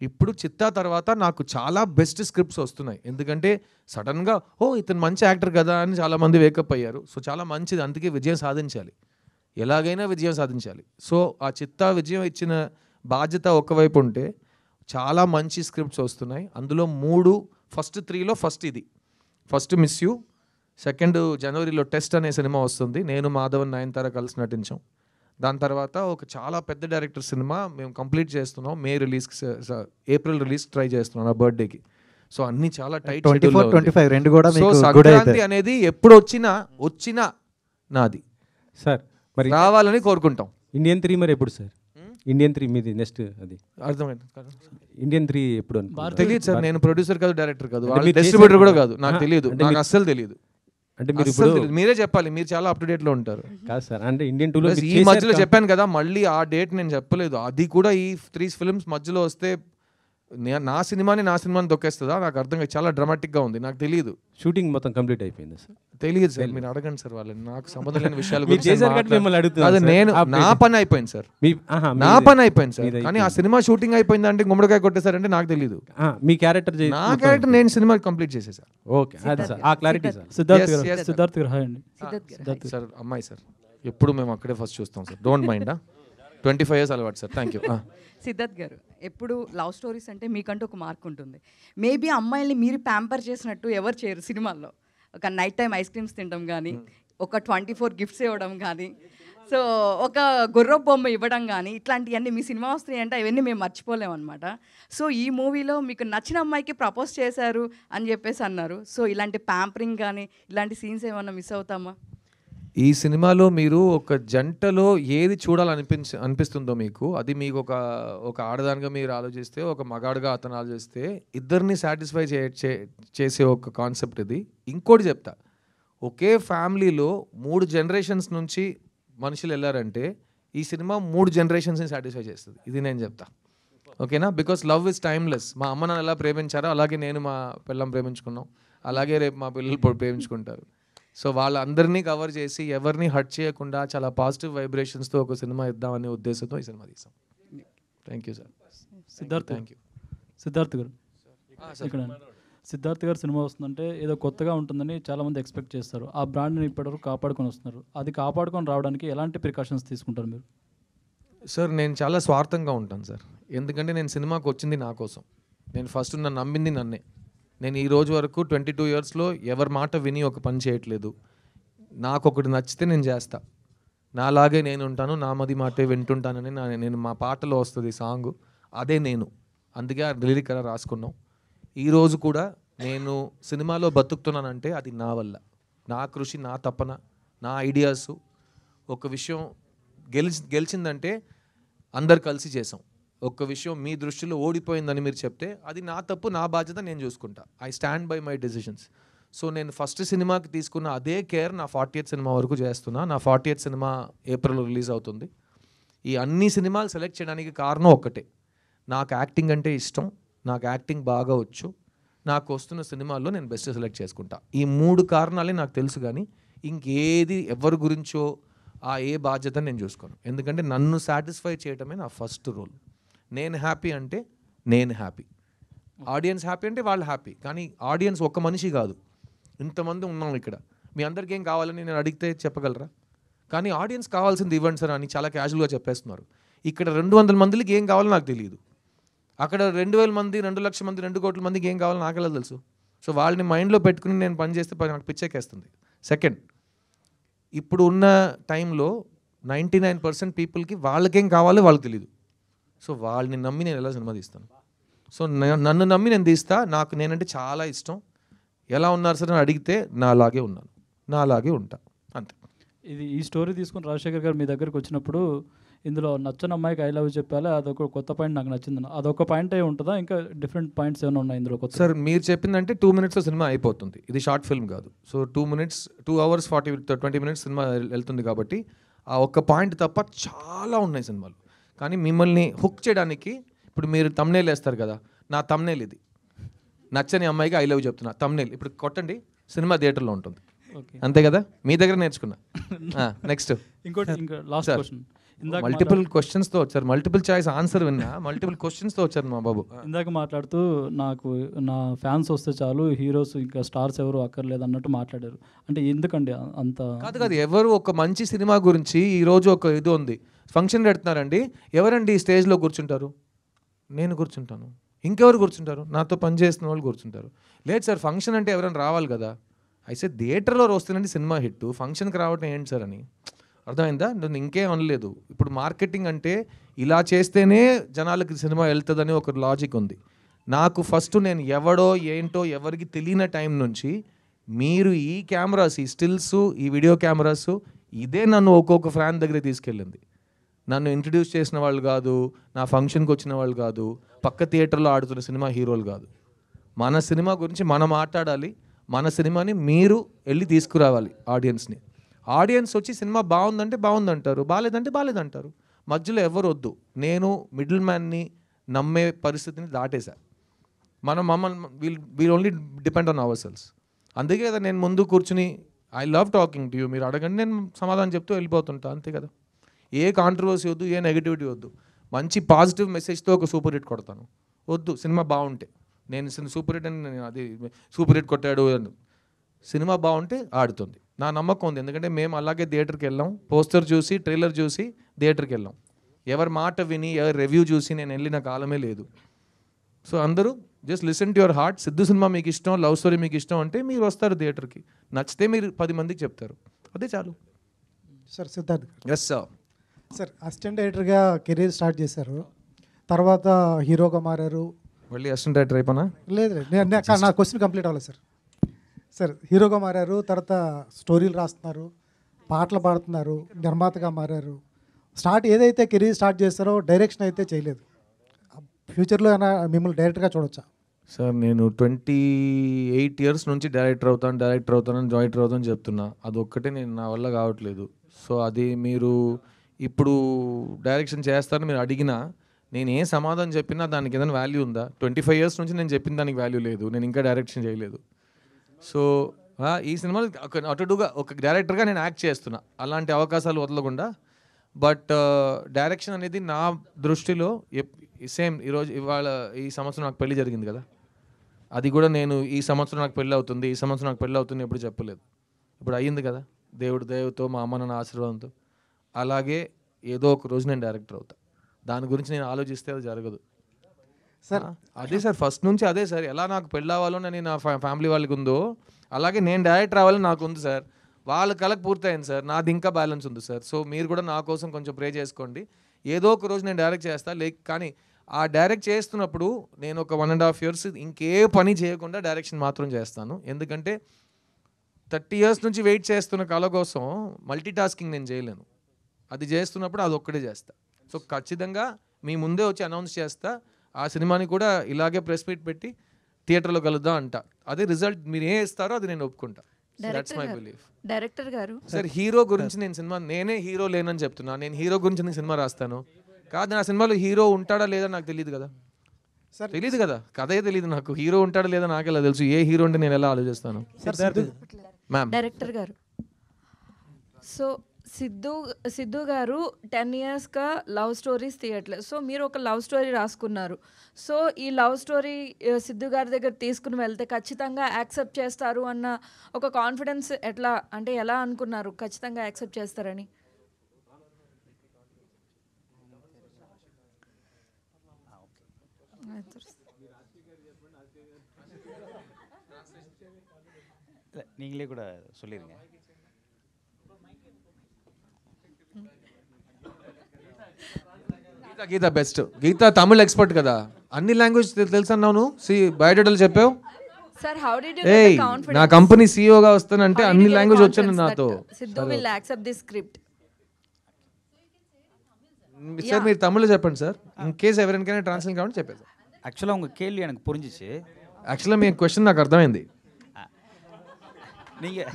ఇప్పుడు చిత్తా తర్వాత నాకు చాలా బెస్ట్ స్క్రిప్ట్స్ వస్తున్నాయి, ఎందుకంటే సడన్గా ఇతను మంచి యాక్టర్ కదా అని చాలామంది వేకప్ అయ్యారు. సో చాలా మంచిది, అందుకే విజయం సాధించాలి, ఎలాగైనా విజయం సాధించాలి. సో ఆ చిత్తా విజయం ఇచ్చిన బాధ్యత ఒకవైపు ఉంటే చాలా మంచి స్క్రిప్ట్స్ వస్తున్నాయి. అందులో 3 ఫస్ట్ 3లో ఫస్ట్ ఇది, ఫస్ట్ మిస్ యూ, సెకండ్ జనవరిలో టెస్ట్ అనే సినిమా వస్తుంది, నేను మాధవన్ నయనతార కలిసి నటించాం. దాని తర్వాత ఒక చాలా పెద్ద డైరెక్టర్ సినిమా మేము కంప్లీట్ చేస్తున్నాం, ఏప్రిల్ రిలీజ్ ట్రై చేస్తున్నాం నా బర్త్డేకి. సో అన్ని చాలా టైట్ 24-25 రెండు కూడా సో మీకు good సంక్రాంతి అవుతాయి. అనేది ఎప్పుడు వచ్చినా నాది సార్ మరి రావాలని కోరుకుంటాం. ఇండియన్ 3 మరి ఎప్పుడు సార్? ఇండియన్ 3 మీది నెక్స్ట్ అది అర్థమైంది? ఇండియన్ 3 ఎప్పుడు అనుకుంటున్నారు? తెలియదు సార్, నేను ప్రొడ్యూసర్ కాదు, డైరెక్టర్ కాదు, అంటే మీరు డిస్ట్రిబ్యూటర్ చేశారు కూడా కదా? కాదు, నాకు తెలియదు, అంటే నాకు మీరు- అస్సలు తెలియదు. అంటే మీరు అస్సలు ఇప్పుడు తెలీదు. మీరే చెప్పాలి, మీరు చాలా అప్ టు డేట్ లో ఉంటారు. కాదు సార్, అంటే ఇండియన్ 2లో Plus ఈ మధ్యలో చెప్పాను కదా, మళ్ళీ ఆ డేట్ నేను చెప్పలేదు, అది కూడా ఈ 3 ఫిల్మ్స్ మధ్యలో వస్తే నా సినిమాని తొక్కేస్తుందా నాకు అర్థం కాదు, చాలా డ్రామాటిక్ గా ఉంది, నాకు తెలియదు. షూటింగ్ మొత్తం కంప్లీట్ అయిపోయింది సార్. తెలియదు సార్, మీరు అడగండి సార్ వాళ్ళని, నాకు సంబంధం లేని విషయాల మీరు గురించి చేశారు కాబట్టి మిమ్మల్ని అడుగుతున్నాను అది సార్. నేను ఆ నా పని అయిపోయింది సార్, మీ ఆహా, నా మీది- పని అయిపోయింది సార్, మీది కానీ ఆ అయిపోయింది. సినిమా షూటింగ్ అయిపోయింది అంటే గుమ్మడికాయ కొట్టేశారంటే నాకు తెలియదు. మీ క్యారెక్టర్ నా క్యారెక్టర్ నేను సినిమా కంప్లీట్ చేసేసారు. ఓకే అది సార్, ఆ క్లారిటీ సార్. సిద్ధార్థ్ Yes, గారు, yes, sir. సిద్ధార్థ్ గారు హాయ్ అండి. సార్ అమ్మాయి సార్, ఎప్పుడు మేము అక్కడే ఫస్ట్ చూస్తాం సార్, డోంట్ మైండ్. 25 years అలవాటు సార్, థ్యాంక్ యూ. సిద్ధార్థ్ గారు, ఎప్పుడు లవ్ స్టోరీస్ అంటే మీకంటూ ఒక మార్క్ ఉంటుంది. మేబీ అమ్మాయిల్ని మీరు ప్యాంపర్ చేసినట్టు ఎవరు చేయరు సినిమాల్లో. ఒక నైట్ టైం ఐస్ క్రీమ్స్ తినడం కానీ, ఒక 24 గిఫ్ట్స్ ఇవ్వడం కానీ, సో ఒక గుర్ర బొమ్మ ఇవ్వడం కానీ, ఇట్లాంటివన్నీ మీ సినిమా వస్తున్నాయి అంటే అవన్నీ మేము మర్చిపోలేము అనమాట. సో ఈ మూవీలో మీకు నచ్చిన అమ్మాయికి ప్రపోజ్ చేశారు అని చెప్పేసి అన్నారు. సో ఇలాంటి ప్యాంపరింగ్ కానీ ఇలాంటి సీన్స్ ఏమన్నా మిస్ అవుతామా? ఈ సినిమాలో మీరు ఒక జంటలో ఏది అనిపిస్తుందో మీకు, అది మీకు ఒక ఆడదానిగా మీరు ఆలోచిస్తే, ఒక మగాడుగా అతను ఆలోచిస్తే, ఇద్దరిని సాటిస్ఫై చేసే ఒక కాన్సెప్ట్ ఇది. ఇంకోటి చెప్తా, ఒకే ఫ్యామిలీలో 3 generations నుంచి మనుషులు వెళ్ళారంటే ఈ సినిమా 3 generations సాటిస్ఫై చేస్తుంది, ఇది నేను చెప్తా. ఓకేనా? Because love is timeless. మా అమ్మ నన్ను ఎలా ప్రేమించారో అలాగే నేను మా పిల్లం ప్రేమించుకున్నాం, అలాగే రేపు మా పిల్లలు ప్రేమించుకుంటారు. సో వాళ్ళందరినీ కవర్ చేసి ఎవరిని హర్ట్ చేయకుండా చాలా పాజిటివ్ వైబ్రేషన్స్తో ఒక సినిమా ఇద్దామనే ఉద్దేశంతో ఈ సినిమా తీసాం. Thank you sir. Siddharth thank you. Siddharth గారు ఇక్కడ సిద్ధార్థ్ గారు సినిమా వస్తుందంటే ఏదో కొత్తగా ఉంటుందని చాలామంది ఎక్స్పెక్ట్ చేస్తారు. ఆ బ్రాండ్ని ఇప్పటివరకు కాపాడుకొని వస్తున్నారు. అది కాపాడుకొని రావడానికి ఎలాంటి ప్రికాషన్స్ తీసుకుంటారు మీరు? సార్ నేను చాలా స్వార్థంగా ఉంటాను సార్, ఎందుకంటే నేను సినిమాకి వచ్చింది నా కోసం. నేను ఫస్ట్ నన్ను నమ్మింది నన్నే. నేను ఈ రోజు వరకు 22 yearsలో ఎవరి మాట విని ఒక పని చేయట్లేదు. నాకు ఒకటి నచ్చితే నేను చేస్తా, నాలాగే నేను ఉంటాను, నా మది మాటే వింటుంటానని నేను మా పాటలో వస్తుంది సాంగ్, అదే నేను. అందుకే ఆ లిరిక్ అలా రాసుకున్నాం. ఈరోజు కూడా నేను సినిమాలో బతుకుతున్నానంటే అది నా వల్ల, నా కృషి, నా తపన, నా ఐడియాస్. ఒక విషయం గెలిచిందంటే అందరు కలిసి చేసాం. ఒక్క విషయం మీ దృష్టిలో ఓడిపోయిందని మీరు చెప్తే అది నా తప్పు, నా బాధ్యత, నేను చూసుకుంటా. I stand by my decisions. So నేను ఫస్ట్ సినిమాకి తీసుకున్న అదే కేర్ నా 40th సినిమా వరకు చేస్తున్నా. నా 40th సినిమా ఏప్రిల్లో రిలీజ్ అవుతుంది. ఈ అన్ని సినిమాలు సెలెక్ట్ చేయడానికి కారణం ఒక్కటే, నాకు యాక్టింగ్ అంటే ఇష్టం, నాకు యాక్టింగ్ బాగా వచ్చు, నాకు వస్తున్న సినిమాల్లో నేను బెస్ట్ సెలెక్ట్ చేసుకుంటా. ఈ 3 కారణాలే నాకు తెలుసు, కానీ ఇంకేది ఎవరి గురించో ఏ బాధ్యత నేను చూసుకోను. ఎందుకంటే నన్ను సాటిస్ఫై చేయడమే నా ఫస్ట్ రోల్. నేను హ్యాపీ అంటే నేను హ్యాపీ, ఆడియన్స్ హ్యాపీ అంటే వాళ్ళు హ్యాపీ. కానీ ఆడియన్స్ ఒక్క మనిషి కాదు, ఇంతమంది ఉన్నాం ఇక్కడ, మీ అందరికీ ఏం కావాలని నేను అడిగితే చెప్పగలరా? కానీ ఆడియన్స్ కావాల్సింది ఇవ్వండి సార్ అని చాలా క్యాజువల్గా చెప్పేస్తున్నారు. ఇక్కడ 200 మందికి ఏం కావాలో నాకు తెలియదు, అక్కడ 2000 మంది, 2 లక్షల మంది, 2 కోట్ల మందికి ఏం కావాలో నాకెలా తెలుసు? సో వాళ్ళని మైండ్లో పెట్టుకుని నేను పని చేస్తే నాకు పిచ్చెక్కేస్తుంది. సెకండ్, ఇప్పుడు ఉన్న టైంలో 99% పీపుల్కి వాళ్ళకేం కావాలో వాళ్ళకి తెలియదు. సో వాళ్ళని నమ్మి నేను ఎలా సినిమా తీస్తాను? సో నన్ను నమ్మి నేను తీస్తా. నాకు నేనంటే చాలా ఇష్టం. ఎలా ఉన్నారు సార్ అని అడిగితే నాలాగే ఉన్నాను, నాలాగే ఉంటా, అంతే. ఈ స్టోరీ తీసుకుని రాజశేఖర్ గారు మీ దగ్గరికి వచ్చినప్పుడు ఇందులో నచ్చని అమ్మాయికి ఐ లవ్ చెప్పాలి, అదొక కొత్త పాయింట్ నాకు నచ్చింది. అదొక పాయింట్ అయి ఉంటుందా, ఇంకా డిఫరెంట్ పాయింట్స్ ఏమైనా ఉన్నాయి ఇందులో కొత్త? సార్ మీరు చెప్పిందంటే 2 minutesలో సినిమా అయిపోతుంది. ఇది షార్ట్ ఫిల్మ్ కాదు. సో 2 hours 20 minutes సినిమా వెళ్తుంది కాబట్టి ఆ ఒక్క పాయింట్ తప్ప చాలా ఉన్నాయి సినిమాలు. కానీ మిమ్మల్ని హుక్ చేయడానికి ఇప్పుడు మీరు తమ్నేల్ వేస్తారు కదా, నా తమ్నేల్ ఇది. నచ్చని అమ్మాయికి ఐ లవ్ చెప్తున్నా తమ్నేల్ ఇప్పుడు కొట్టండి, సినిమా థియేటర్లో ఉంటుంది. అంతే కదా, మీ దగ్గర నేర్చుకున్నా. నెక్స్ట్ ఇంకోటి, ఇంకా లాస్ట్ క్వశ్చన్. మల్టిపుల్ క్వశ్చన్స్తో వచ్చారు, మల్టిపుల్ చాయిస్ ఆన్సర్ విన్నా, మల్టిపుల్ క్వశ్చన్స్తో వచ్చారు మా బాబు. ఇందాక మాట్లాడుతూ నాకు నా ఫ్యాన్స్ వస్తే చాలు, హీరోస్ ఇంకా స్టార్స్ ఎవరు అక్కర్లేదు అన్నట్టు మాట్లాడారు. అంటే ఎందుకండి అంత? కాదు, ఎవరు ఒక మంచి సినిమా గురించి ఈరోజు ఒక ఇది ఉంది, ఫంక్షన్ పెడుతున్నారండి, ఎవరండి స్టేజ్లో కూర్చుంటారు? నేను కూర్చుంటాను. ఇంకెవరు కూర్చుంటారు? నాతో పనిచేస్తున్న వాళ్ళు కూర్చుంటారు. లేదు సార్, ఫంక్షన్ అంటే ఎవరైనా రావాలి కదా. అయితే థియేటర్లో వస్తుందండి సినిమా హిట్, ఫంక్షన్కి రావడం ఏంటి సార్ అని. అర్థమైందా? నేను ఇంకేం అనలేదు. ఇప్పుడు మార్కెటింగ్ అంటే ఇలా చేస్తేనే జనాలకి సినిమా వెళ్తుందని ఒక లాజిక్ ఉంది. నాకు ఫస్ట్ నేను ఎవడో ఏంటో ఎవరికి తెలియని టైం నుంచి మీరు ఈ కెమెరాస్, ఈ స్టిల్స్, ఈ వీడియో కెమెరాస్, ఇదే నన్ను ఒక్కొక్క ఫ్యాన్ దగ్గర తీసుకెళ్ళింది. నన్ను ఇంట్రడ్యూస్ చేసిన వాళ్ళు కాదు, నా ఫంక్షన్కి వచ్చిన వాళ్ళు కాదు, పక్క థియేటర్లో ఆడుతున్న సినిమా హీరోలు కాదు. మన సినిమా గురించి మనం మాట్లాడాలి, మన సినిమాని మీరు వెళ్ళి తీసుకురావాలి ఆడియన్స్ని. ఆడియన్స్ వచ్చి సినిమా బాగుందంటే బాగుందంటారు, బాగాలేదంటే బాగాలేదంటారు. మధ్యలో ఎవరు వద్దు. నేను మిడిల్ మ్యాన్ని నమ్మే పరిస్థితిని దాటేశా. మమ్మల్ని wheel only depend on hour cells. అందుకే కదా నేను ముందు కూర్చుని I love talking to you, మీరు అడగండి నేను సమాధానం చెప్తూ వెళ్ళిపోతుంటా. అంతే కదా, ఏ కాంట్రవర్సీ వద్దు, ఏ నెగిటివిటీ వద్దు. మంచి పాజిటివ్ మెసేజ్తో ఒక సూపర్ హిట్ కొడతాను. వద్దు, సినిమా బాగుంటే. నేను సూపర్ హిట్ అని అది సూపర్ హిట్ కొట్టాడు అని, సినిమా బాగుంటే ఆడుతుంది. నా నమ్మకం ఉంది, ఎందుకంటే మేము అలాగే థియేటర్కి వెళ్ళాం. పోస్టర్ చూసి, ట్రైలర్ చూసి థియేటర్కి వెళ్ళాం. ఎవరి మాట విని, ఎవరి రివ్యూ చూసి నేను వెళ్ళిన కాలమే లేదు. సో అందరూ just listen to your heart. Siddhu cinema మీకు ఇష్టం, లవ్ స్టోరీ మీకు ఇష్టం అంటే మీరు వస్తారు థియేటర్కి. నచ్చితే మీరు 10 మందికి చెప్తారు, అదే చాలు. Sir Siddharth yes sir. Sir assistant డైరెక్టర్గా కెరీర్ స్టార్ట్ చేశారు, తర్వాత హీరోగా మారారు. మళ్ళీ అసిస్టెంట్ డైరెక్టర్ అయిపోనా? లేదు, నా క్వశ్చన్ కంప్లీట్ అవ్వలేదు సార్. సార్ హీరోగా మారారు, తర్వాత స్టోరీలు రాస్తున్నారు, పాటలు పాడుతున్నారు, నిర్మాతగా మారారు. ఏదైతే కెరీర్ స్టార్ట్ చేస్తారో డైరెక్షన్ అయితే చేయలేదు. ఫ్యూచర్లో అయినా మిమ్మల్ని డైరెక్టర్గా చూడొచ్చా? సార్ నేను 28 years నుంచి డైరెక్టర్ అవుతానని చెప్తున్నా. అదొక్కటే నేను నా వల్ల కావట్లేదు. సో అది మీరు ఇప్పుడు డైరెక్షన్ చేస్తారని మీరు అడిగినా నేను ఏ సమాధానం చెప్పినా దానికి ఏదైనా వాల్యూ ఉందా? 25 years నుంచి నేను చెప్పిన దానికి వాల్యూ లేదు, నేను ఇంకా డైరెక్షన్ చేయలేదు. సో ఈ సినిమాలో అటుగా ఒక డైరెక్టర్గా నేను యాక్ట్ చేస్తున్నా, అలాంటి అవకాశాలు వదలకుండా. బట్ డైరెక్షన్ అనేది నా దృష్టిలో సేమ్ ఇవాళ ఈ సంవత్సరం నాకు పెళ్లి జరిగింది కదా, అది కూడా నేను ఈ సంవత్సరం నాకు పెళ్ళి అవుతుంది ఎప్పుడు చెప్పలేదు. ఇప్పుడు అయ్యింది కదా, దేవుడితో మా అమ్మ నాన్న ఆశీర్వాదంతో. అలాగే ఏదో ఒక రోజు నేను డైరెక్టర్ అవుతా. దాని గురించి నేను ఆలోచిస్తే అది జరగదు సార్. అదే సార్, ఫస్ట్ నుంచి అదే సార్. ఎలా నాకు పెళ్ళి అవ్వాలని నా ఫ్యామిలీ వాళ్ళకి ఉందో, అలాగే నేను డైరెక్టర్ అవ్వాలని నాకు ఉంది సార్. వాళ్ళ కళకు పూర్తయింది సార్, నాది ఇంకా బ్యాలెన్స్ ఉంది సార్. సో మీరు కూడా నా కోసం కొంచెం ప్రే చేసుకోండి. ఏదో ఒక రోజు నేను డైరెక్ట్ చేస్తా. కానీ ఆ డైరెక్ట్ చేస్తున్నప్పుడు నేను ఒక 1.5 years ఇంకే పని చేయకుండా డైరెక్షన్ మాత్రం చేస్తాను. ఎందుకంటే 30 years నుంచి వెయిట్ చేస్తున్న కళ కోసం మల్టీ టాస్కింగ్ నేను చేయలేను. అది చేస్తున్నప్పుడు అది ఒక్కడే చేస్తా. సో ఖచ్చితంగా మీ ముందే వచ్చి అనౌన్స్ చేస్తా. ఆ సినిమాని కూడా ఇలాగే ప్రెస్ మీట్ పెట్టి థియేటర్లో కలుద్దాం అంట. అదే రిజల్ట్ మీరు ఏ ఇస్తారో అది నేను ఒప్పుకుంటా. That's my belief. డైరెక్టర్ గారు సార్ హీరో గురించి నేనే హీరో లేనని చెప్తున్నా. నేను హీరో గురించి నేను సినిమా రాస్తాను కాదు, నా సినిమాలో హీరో ఉంటాడా లేదా నాకు తెలియదు కదా. తెలియదు కదా, కథే తెలియదు నాకు. హీరో ఉంటాడా లేదా నాకెలా తెలుసు? ఏ హీరో అంటే నేను ఎలా ఆలోచిస్తాను? మ్యామ్ డైరెక్టర్ గారు, సో సిద్ధు గారు 10 yearsగా లవ్ స్టోరీస్ తీయట్లేదు. సో మీరు ఒక లవ్ స్టోరీ రాసుకున్నారు. సో ఈ లవ్ స్టోరీ సిద్ధు గారి దగ్గర తీసుకుని వెళ్తే ఖచ్చితంగా యాక్సెప్ట్ చేస్తారు అన్న ఒక కాన్ఫిడెన్స్ ఎలా అనుకున్నారు ఖచ్చితంగా యాక్సెప్ట్ చేస్తారని? நீங்களே கூட சொல்லிருங்க. గీత బెస్ట్. గీత తమిళ్ ఎక్స్పర్ట్ కదా, అన్ని లాంగ్వేజ్ తెలుసు అన్నావు. బయోడేటాలు చెప్పావు. Sir, how did you get the confidence? నా కంపెనీ సీఈఓగా వస్తానంటే అన్ని లాంగ్వేజ్ వచ్చాను నాతో. Sidhu will accept this script. Sir మీరు తమిళ్లో చెప్పండి సార్, ఇన్ కేస్ ఎవరికైనా ట్రాన్స్లేట్ కావాలని చెప్పేది. ஆக்சுவலாக உங்கள் கேள்வி எனக்கு புரிஞ்சிச்சு. యాక్చువల్గా మీ క్వశ్చన్ నాకు అర్థమైంది. நீங்கள்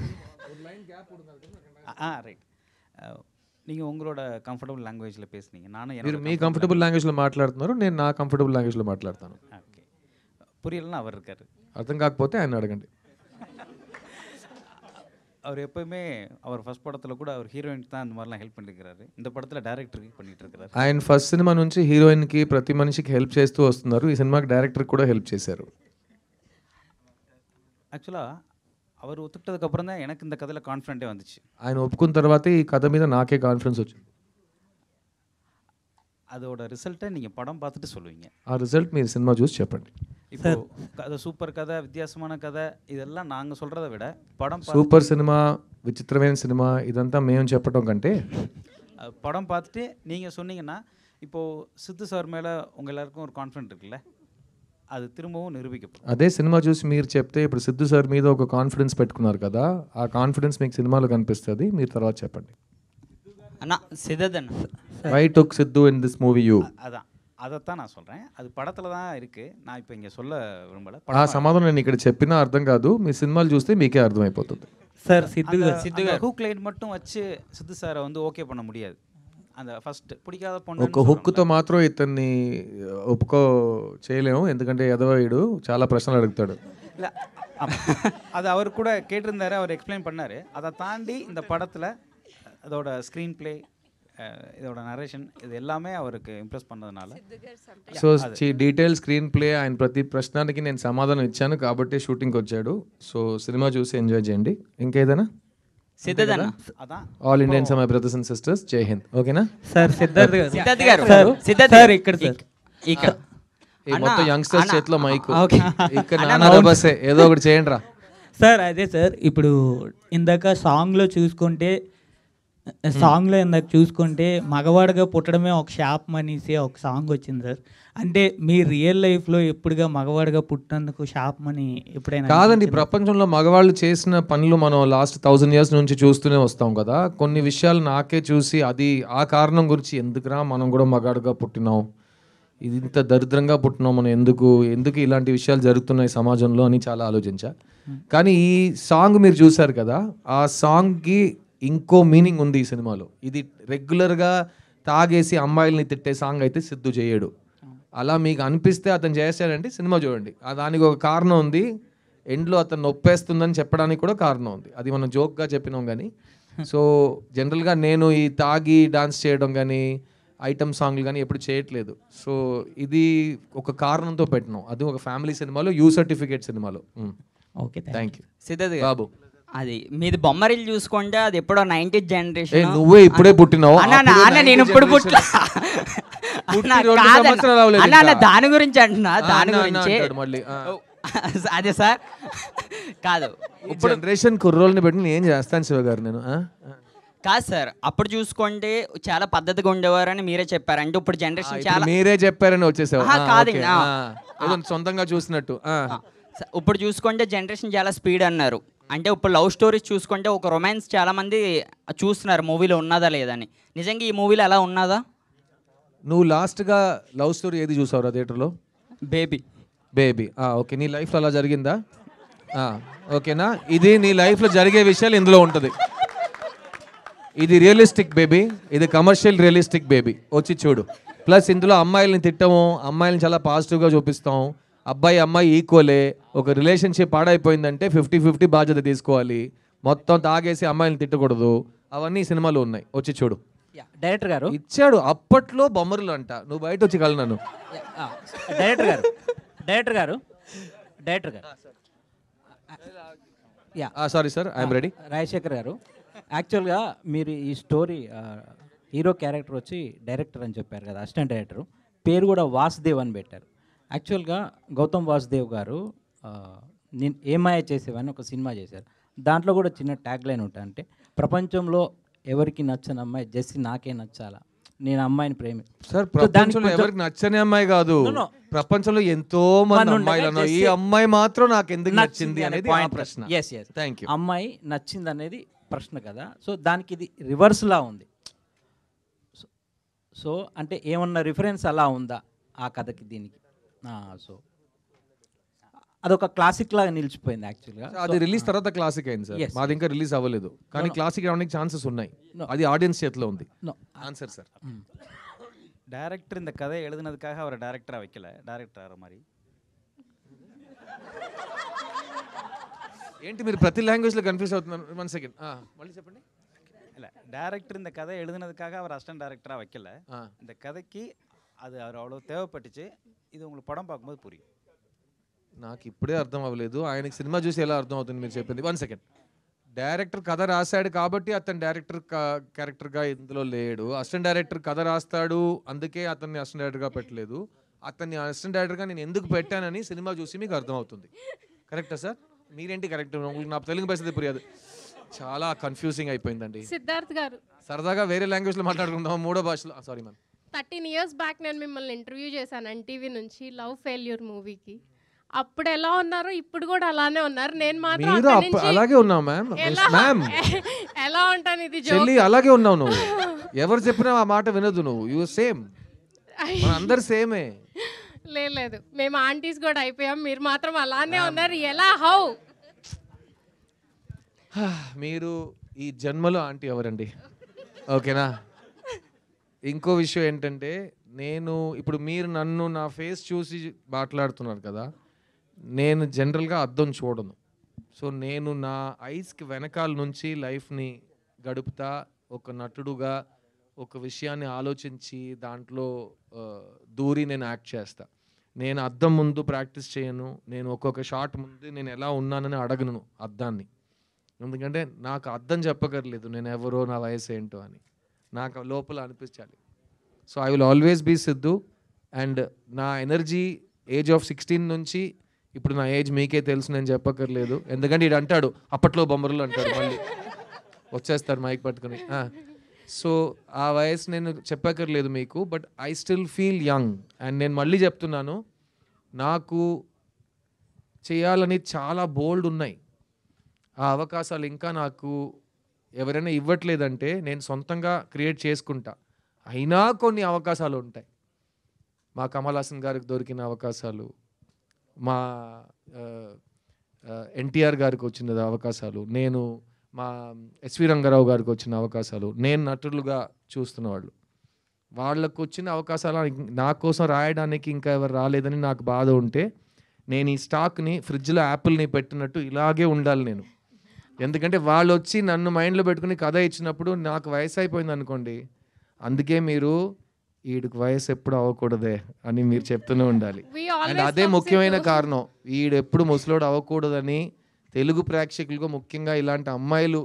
ரைட், நீங்கள் உங்களோட கம்ஃபர்டபுள் லாங்குவேஜில் பேசுனீங்க, நானும் మీరు మీ కంఫర్టబుల్ లాంగ్వేజ్లో మాట్లాడుతున్నారు, నేను నా కంఫర్టబుల్ లాంగ్వేజ్లో మాట్లాడతాను. ஓகே, புரியலன்னா அவர் இருக்கார். అర్థం కాకపోతే ఆయన అడగండి. அவர் எப்போயுமே அவர் ஃபர்ஸ்ட் படத்தில் கூட அவர் ஹீரோயினுக்கு தான் அந்த மாதிரிலாம் ஹெல்ப் பண்ணியிருக்கிறாரு. இந்த படத்தில் డైరెక్టర్కి பண்ணிட்டு இருக்கிறாரு. ఆయన ఫస్ట్ సినిమా నుంచి హీరోయిన్కి ప్రతి మనిషికి హెల్ప్ చేస్తూ వస్తున్నారు. ఈ సినిమాకి డైరెక్టర్కి కూడా హెల్ప్ చేశారు. ஆக்சுவலாக அவர் ஒத்துக்கிட்டதுக்கப்புறம் தான் எனக்கு இந்த கதையில் கான்ஃபிடென்ட்டே வந்துச்சு. ఆయన ఒప్పుకున్న తర్వాతే ఈ కథ మీద నాకే కాన్ఫిడెన్స్ వచ్చింది. அதோட ரிசல்ட்டை நீங்கள் படம் பார்த்துட்டு சொல்லுவீங்க. ఆ రిజల్ట్ మీరు సినిమా చూసి చెప్పండి. இப்போ கதை சூப்பர் கதை, வித்தியாசமான கதை, இதெல்லாம் நாங்கள் சொல்கிறத விட படம் సూపర్ సినిమా, విచిత్రమైన సినిమా ఇదంతా మేము చెప్పడం కంటే படம் பார்த்துட்டு நீங்கள் சொன்னீங்கன்னா, இப்போது சித்து சார் மேலே உங்கள் எல்லாருக்கும் ஒரு கான்ஃபிடென்ட் இருக்குல்ல, అది తిరుమவும் నిరూపించబడుతుంది. అదే సినిమా చూసి మీరు చెప్తే ఇప్పుడు సిద్ధు సార్ మీద ఒక కాన్ఫిడెన్స్ పెట్టుకున్నారు కదా, ఆ కాన్ఫిడెన్స్ మీకు సినిమాలో కనిపిస్తుంది. మీరు తర్వాత చెప్పండి. అన్న సిద్ధదన్న why took Siddhu in this movie you? అதைத்தான் நான் சொல்கிறேன். அது படத்தில் தான் இருக்குது, நான் இப்போ ఇங்கே சொல்ல విரும்பல. ఆ సమాధానం నేను ఇక్కడ చెప్పినా అర్థం కాదు, మీ సినిమాలు చూస్తే మీకే అర్థమైపోతుంది. సార్ సిద్ధు హుక్ లైన్ மட்டும் வச்சு సిద్ధు సార్ வந்து ఓకే பண்ண முடியாது. அந்த ఫస్ట్ பிடிக்காத பொண்ணு ఒక హుక్తో మాత్రం ఇతన్ని ఒప్పుకో చేయలేము, ఎందుకంటే ఎదవాయుడు చాలా ప్రశ్నలు అడుగుతాడు. இல்லை, அது அவர் கூட கேட்டிருந்தாரு, அவர் எக்ஸ்பிளைன் பண்ணார். அதை தாண்டி இந்த படத்தில் அதோட ஸ்க்ரீன் பிளே, இதோட நரேஷன், இது எல்லாமே அவருக்கு ఇంప్రెస్ பண்ணதுனால సో డీటెయిల్ స్క్రీన్ ప్లే, ఆయన ప్రతి ప్రశ్నకి నేను సమాధానం ఇచ్చాను కాబట్టి షూటింగ్కి వచ్చాడు. సో సినిమా చూసి ఎంజాయ్ చేయండి. ఇంకేదైనా? సిద్ధదన్న all Indians my brothers and sisters, Jai Hind. ఓకేనా సార్? సిద్ధార్థ్ గారు ఇక్కడ మొత్తం యంగ్స్టర్స్ చేతిలో మైక్, ఇక్కడ నాన్న బస్సే, ఏదో ఒకటి చేయండి రా సార్. అదే సార్, ఇప్పుడు ఇందాక సాంగ్లో చూసుకుంటే మగవాడిగా పుట్టడమే ఒక శాపం అనేసి ఒక సాంగ్ వచ్చింది సార్. అంటే మీ రియల్ లైఫ్లో ఎప్పుడుగా మగవాడిగా పుట్టినందుకు శాపం అని ఎప్పుడైనా? కాదండి, ప్రపంచంలో మగవాళ్ళు చేసిన పనులు మనం లాస్ట్ 1000 years నుంచి చూస్తూనే వస్తాం కదా. కొన్ని విషయాలు నాకే చూసి అది ఆ కారణం గురించి ఎందుకురా మనం కూడా మగాడుగా పుట్టినాం, ఇది ఇంత దరిద్రంగా పుట్టినాం మనం, ఎందుకు ఇలాంటి విషయాలు జరుగుతున్నాయి సమాజంలో అని చాలా ఆలోచించా. కానీ ఈ సాంగ్ మీరు చూశారు కదా, ఆ సాంగ్కి ఇంకో మీనింగ్ ఉంది ఈ సినిమాలో. ఇది రెగ్యులర్గా తాగేసి అమ్మాయిల్ని తిట్టే సాంగ్ అయితే సిద్ధు చేయడు. అలా మీకు అనిపిస్తే అతను చేస్తాడంటే సినిమా చూడండి, దానికి ఒక కారణం ఉంది. ఎండ్లో అతను నొప్పేస్తుందని చెప్పడానికి కూడా కారణం ఉంది. అది మనం జోక్గా చెప్పినాం కానీ. సో జనరల్గా నేను ఈ తాగి డాన్స్ చేయడం కానీ ఐటమ్ సాంగ్లు కానీ ఎప్పుడు చేయట్లేదు. సో ఇది ఒక కారణంతో పెట్టినాం, అది ఒక ఫ్యామిలీ సినిమాలో, యూ సర్టిఫికేట్ సినిమాలో. Okay, thank you. Siddharth Babu, అది మీది బొమ్మరిల్లు చూసుకుంటే అది ఎప్పుడో 90s జనరేషన్. నువ్వే ఇప్పుడే పుట్టినావు. నేను ఇప్పుడు పుట్టిన దాని గురించి అంటున్నా, దాని గురించి అదే సార్. కాదు, ఇప్పుడు జనరేషన్ కుర్రోల్ని పెట్టి నేను ఏం చేస్తాను శివ గారు, నేను కాదు సార్. అప్పుడు చూసుకుంటే చాలా పద్ధతిగా ఉండేవారని మీరే చెప్పారు. అంటే ఇప్పుడు జనరేషన్ చాలా, మీరే చెప్పారని వచ్చేసావు. కాదు సొంతంగా చూసినట్టు. ఇప్పుడు చూసుకుంటే జనరేషన్ చాలా స్పీడ్ అన్నారు. అంటే ఇప్పుడు లవ్ స్టోరీస్ చూసుకుంటే ఒక రొమాన్స్ చాలా మంది చూస్తున్నారు మూవీలో ఉన్నదా లేదని. నిజంగా ఈ మూవీలో ఎలా ఉన్నదా? నువ్వు లాస్ట్గా లవ్ స్టోరీ ఏది చూసావురా థియేటర్లో? బేబీ. ఓకే, నీ లైఫ్లో అలా జరిగిందా? ఓకేనా, ఇది నీ లైఫ్లో జరిగే విషయాలు ఇందులో ఉంటుంది. ఇది రియలిస్టిక్ బేబీ, ఇది కమర్షియల్ రియలిస్టిక్ బేబీ. వచ్చి చూడు. ప్లస్ ఇందులో అమ్మాయిల్ని తిట్టము, అమ్మాయిల్ని చాలా పాజిటివ్గా చూపిస్తాం. అబ్బాయి అమ్మాయి ఈక్వలే. ఒక రిలేషన్షిప్ పాడైపోయిందంటే 50-50 బాధ్యత తీసుకోవాలి. మొత్తం తాగేసి అమ్మాయిని తిట్టకూడదు. అవన్నీ సినిమాలో ఉన్నాయి, వచ్చి చూడు. డైరెక్టర్ గారు ఇచ్చాడు అప్పట్లో బొమ్మరులు అంట, నువ్వు బయట వచ్చి కలనను. డైరెక్టర్ గారు sorry sir, I'm ready. Rajasekhar గారు, యాక్చువల్గా మీరు ఈ స్టోరీ హీరో క్యారెక్టర్ వచ్చి డైరెక్టర్ అని చెప్పారు కదా, అసిస్టెంట్ డైరెక్టర్ పేరు కూడా వాసుదేవ్ అని పెట్టారు. యాక్చువల్గా గౌతమ్ వాసుదేవ్ గారు నేను ఏమాయ చేసేవని ఒక సినిమా చేశారు. దాంట్లో కూడా చిన్న ట్యాగ్ లైన్ ఉంటుంది, అంటే ప్రపంచంలో ఎవరికి నచ్చని అమ్మాయి జెస్సీ నాకే నచ్చాలా, నేను అమ్మాయిని సార్. ప్రపంచంలో ఎవరికి నచ్చని అమ్మాయి కాదు, ప్రపంచంలో ఎంతో మంది అమ్మాయిలు ఉన్నారు, ఈ అమ్మాయి మాత్రం నాకు ఎందుకు నచ్చింది అనేది ప్రశ్న. Thank you. అమ్మాయి నచ్చింది అనేది ప్రశ్న కదా. సో దానికి ఇది రివర్స్లా ఉంది. సో అంటే ఏమన్నా రిఫరెన్స్ అలా ఉందా ఆ కథకి దీనికి? సో అదొక క్లాసిక్ లాగా నిలిచిపోయింది యాక్చువల్గా. అది రిలీజ్ తర్వాత క్లాసిక్ అయింది సార్. మాది ఇంకా రిలీజ్ అవ్వలేదు, కానీ క్లాసిక్ రావడానికి ఛాన్సెస్ ఉన్నాయి. అది ఆడియన్స్ చేతిలో ఉంది. Answer sir. டேரக்டர் இந்த கதையை எழுதுனதுக்காக அவரை டேரக்டராக வைக்கல, டேரக்டர் மாதிரி. ఏంటి మీరు ప్రతి లాంగ్వేజ్లో కన్ఫ్యూజ్ అవుతున్నారు? 1 సెకండ్ మళ్ళీ చెప్పండి. இல்லை, டேரக்டர் இந்த கதையை எழுதுனதுக்காக அவர் அசிஸ்டன்ட் டேரக்டராக வைக்கல. இந்த கதைக்கு அது அவர் அவ்வளோ தேவைப்பட்டுச்சு. இது உங்களுக்கு పడం பார்க்கும்போது புரியும். నాకు ఇప్పుడే అర్థం అవ్వలేదు, ఆయనకి సినిమా చూసి ఎలా అర్థం అవుతుంది మీరు చెప్పింది. 1 సెకండ్. డైరెక్టర్ కథ రాశాడు కాబట్టి అతను డైరెక్టర్ క్యారెక్టర్గా ఇందులో లేడు. అసిస్టెంట్ డైరెక్టర్ కథ రాస్తాడు, అందుకే అతన్ని అసిస్టెంట్ డైరెక్టర్గా పెట్టలేదు. అతన్ని అసిస్టెంట్ డైరెక్టర్గా నేను ఎందుకు పెట్టానని సినిమా చూసి మీకు అర్థం అవుతుంది. కరెక్టా సార్? మీరేంటి కరెక్ట్? నా తెలుగు పరిస్థితి పురియదు, చాలా కన్ఫ్యూజింగ్ అయిపోయిందండి. సిద్ధార్థ్ గారు, సరదాగా వేరే లాంగ్వేజ్లో మాట్లాడుకుందాం, 3వ భాషలో. Sorry ma'am. 13 years బ్యాక్ నేను మిమ్మల్ని ఇంటర్వ్యూ చేశాను ఎన్టీవీ నుంచి లవ్ ఫెయిల్యూర్ మూవీకి. అప్పుడు ఎలా ఉన్నారు, ఇప్పుడు కూడా అలానే ఉన్నారు. నేను మాత్రం మీరు అలాగే ఉన్నావు మ్యామ్. మ్యామ్ ఎలా ఉంటాను, ఇది చెల్లి అలాగే ఉన్నావు నువ్వు. ఎవరు చెప్పినా ఆ మాట వినదు నువ్వు. యు సేమ్, అందరు సేమే. లేదు, మేము ఆంటీస్ కూడా అయిపోయాం, మీరు మాత్రం అలానే ఉన్నారు. ఎలా? హౌ? మీరు ఈ జన్మలో ఆంటీ ఎవరండి? ఓకేనా? ఇంకో విషయం ఏంటంటే, నేను ఇప్పుడు మీరు నన్ను నా ఫేస్ చూసి మాట్లాడుతున్నారు కదా, నేను జనరల్గా అద్దం చూడను. సో నేను నా ఐస్కి వెనకాల నుంచి లైఫ్ని గడుపుతా, ఒక నటుడుగా ఒక విషయాన్ని ఆలోచించి దాంట్లో దూరి నేను యాక్ట్ చేస్తా. నేను అద్దం ముందు ప్రాక్టీస్ చేయను, నేను ఒక్కొక్క షాట్ ముందు నేను ఎలా ఉన్నానని అడగను అద్దాన్ని. ఎందుకంటే నాకు అద్దం చెప్పగలేదు నేను ఎవరో, నా వయసు ఏంటో అని. నాకు లోపల అనిపించాలి. So I will always be Siddhu. And నా ఎనర్జీ ఏజ్ ఆఫ్ 16 నుంచి ఇప్పుడు నా ఏజ్ మీకే తెలుసు, నేను చెప్పక్కర్లేదు. ఎందుకంటే ఇది అంటాడు అప్పట్లో బొమ్మరులు అంటాడు, మళ్ళీ వచ్చేస్తారు మైక్ పట్టుకుని. సో ఆ వయసు నేను చెప్పక్కర్లేదు మీకు, but I still feel young. And నేను మళ్ళీ చెప్తున్నాను, నాకు చేయాలని చాలా బోల్డ్ ఉన్నాయి. ఆ అవకాశాలు ఇంకా నాకు ఎవరైనా ఇవ్వట్లేదంటే నేను సొంతంగా క్రియేట్ చేసుకుంటా. అయినా కొన్ని అవకాశాలు ఉంటాయి. మా కమల్ హాసన్ గారికి దొరికిన అవకాశాలు, మా ఎన్టీఆర్ గారికి వచ్చిన అవకాశాలు, నేను మా ఎస్వి రంగారావు గారికి వచ్చిన అవకాశాలు, నేను నటులుగా చూస్తున్న వాళ్ళకు వచ్చిన అవకాశాలు నా కోసం రాయడానికి ఇంకా ఎవరు రాలేదని నాకు బాధ ఉంటే, నేను ఈ స్టాక్ని ఫ్రిడ్జ్లో యాపిల్ని పెట్టినట్టు ఇలాగే ఉండాలి నేను. ఎందుకంటే వాళ్ళు వచ్చి నన్ను మైండ్లో పెట్టుకుని కథ ఇచ్చినప్పుడు నాకు వయసు అయిపోయింది అనుకోండి, అందుకే మీరు వీడికి వయసు ఎప్పుడు అవ్వకూడదే అని మీరు చెప్తూనే ఉండాలి. అండ్ అదే ముఖ్యమైన కారణం, వీడు ఎప్పుడు ముసలోడు అవ్వకూడదని తెలుగు ప్రేక్షకులకు ముఖ్యంగా ఇలాంటి అమ్మాయిలు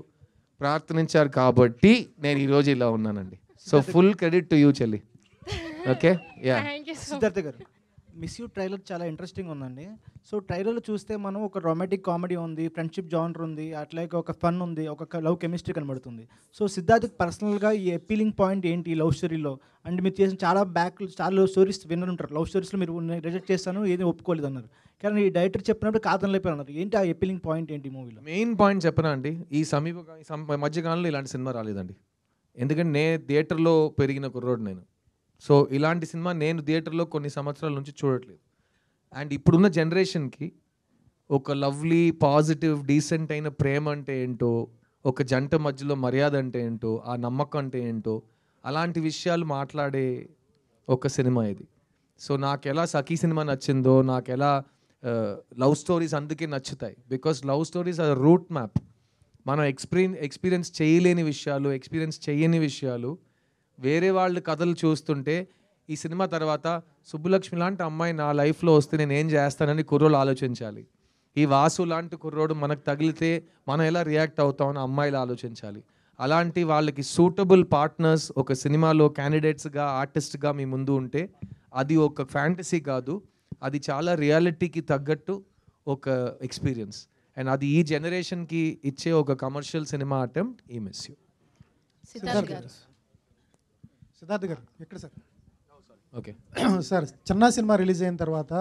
ప్రార్థించారు కాబట్టి నేను ఈరోజు ఇలా ఉన్నానండి. So full credit to you చెల్లి. Okay, yeah. Siddharth garu, miss you trailer చాలా ఇంట్రెస్టింగ్ ఉందండి. సో ట్రైలర్లో చూస్తే మనం ఒక రొమాంటిక్ కామెడీ ఉంది, ఫ్రెండ్షిప్ జానర్ ఉంది, అట్లాగే ఒక ఫన్ ఉంది, ఒక లవ్ కెమిస్ట్రీ కనబడుతుంది. సో సిద్ధార్థ్ పర్సనల్గా ఈ అపీలింగ్ పాయింట్ ఏంటి లవ్ స్టోరీలో? అండ్ మీరు చేసిన చాలా లవ్ స్టోరీస్ విన్నర్ ఉంటారు. లవ్ స్టోరీస్లో మీరు రిజెక్ట్ చేస్తాను, ఏది ఒప్పుకోలేదు అన్నారు, కానీ ఈ డైరెక్టర్ చెప్పినప్పుడు కాదని లేపారు అన్నారు. ఏంటి ఆ అపీలింగ్ పాయింట్ ఏంటి మూవీలో? మెయిన్ పాయింట్ చెప్పనా అండి, ఈ మధ్యకాలంలో ఇలాంటి సినిమా రాలేదండి. ఎందుకంటే నేను థియేటర్లో పెరిగిన కుర్రోడు నేను. సో ఇలాంటి సినిమా నేను థియేటర్లో కొన్ని సంవత్సరాల నుంచి చూడట్లేదు. అండ్ ఇప్పుడున్న జనరేషన్కి ఒక లవ్లీ, పాజిటివ్, డీసెంట్ అయిన ప్రేమ అంటే ఏంటో, ఒక జంట మధ్యలో మర్యాద అంటే ఏంటో, ఆ నమ్మకం అంటే ఏంటో, అలాంటి విషయాలు మాట్లాడే ఒక సినిమా ఇది. సో నాకు ఎలా సఖీ సినిమా నచ్చిందో, నాకు ఎలా లవ్ స్టోరీస్ అందుకే నచ్చుతాయి. Because love stories are route map. మనం ఎక్స్పీరియన్స్ చేయలేని విషయాలు, ఎక్స్పీరియన్స్ చేయని విషయాలు వేరే వాళ్ళ కథలు చూస్తుంటే, ఈ సినిమా తర్వాత సుబ్బులక్ష్మి లాంటి అమ్మాయి నా లైఫ్లో వస్తే నేను ఏం చేస్తానని కుర్రోళ్ళు ఆలోచించాలి. ఈ వాసు లాంటి కుర్రోడు మనకు తగిలితే మనం ఎలా రియాక్ట్ అవుతామని అమ్మాయిలు ఆలోచించాలి. అలాంటి వాళ్ళకి సూటబుల్ పార్ట్నర్స్ ఒక సినిమాలో క్యాండిడేట్స్గా, ఆర్టిస్ట్గా మీ ముందు ఉంటే అది ఒక ఫ్యాంటసీ కాదు, అది చాలా రియాలిటీకి తగ్గట్టు ఒక ఎక్స్పీరియన్స్. అండ్ అది ఈ జనరేషన్కి ఇచ్చే ఒక కమర్షియల్ సినిమా అటెంప్ట్ ఈ మిస్ యూ. సిద్ధార్థ్ గారు ఎక్కడ సార్? ఓకే సార్, చిన్న సినిమా రిలీజ్ అయిన తర్వాత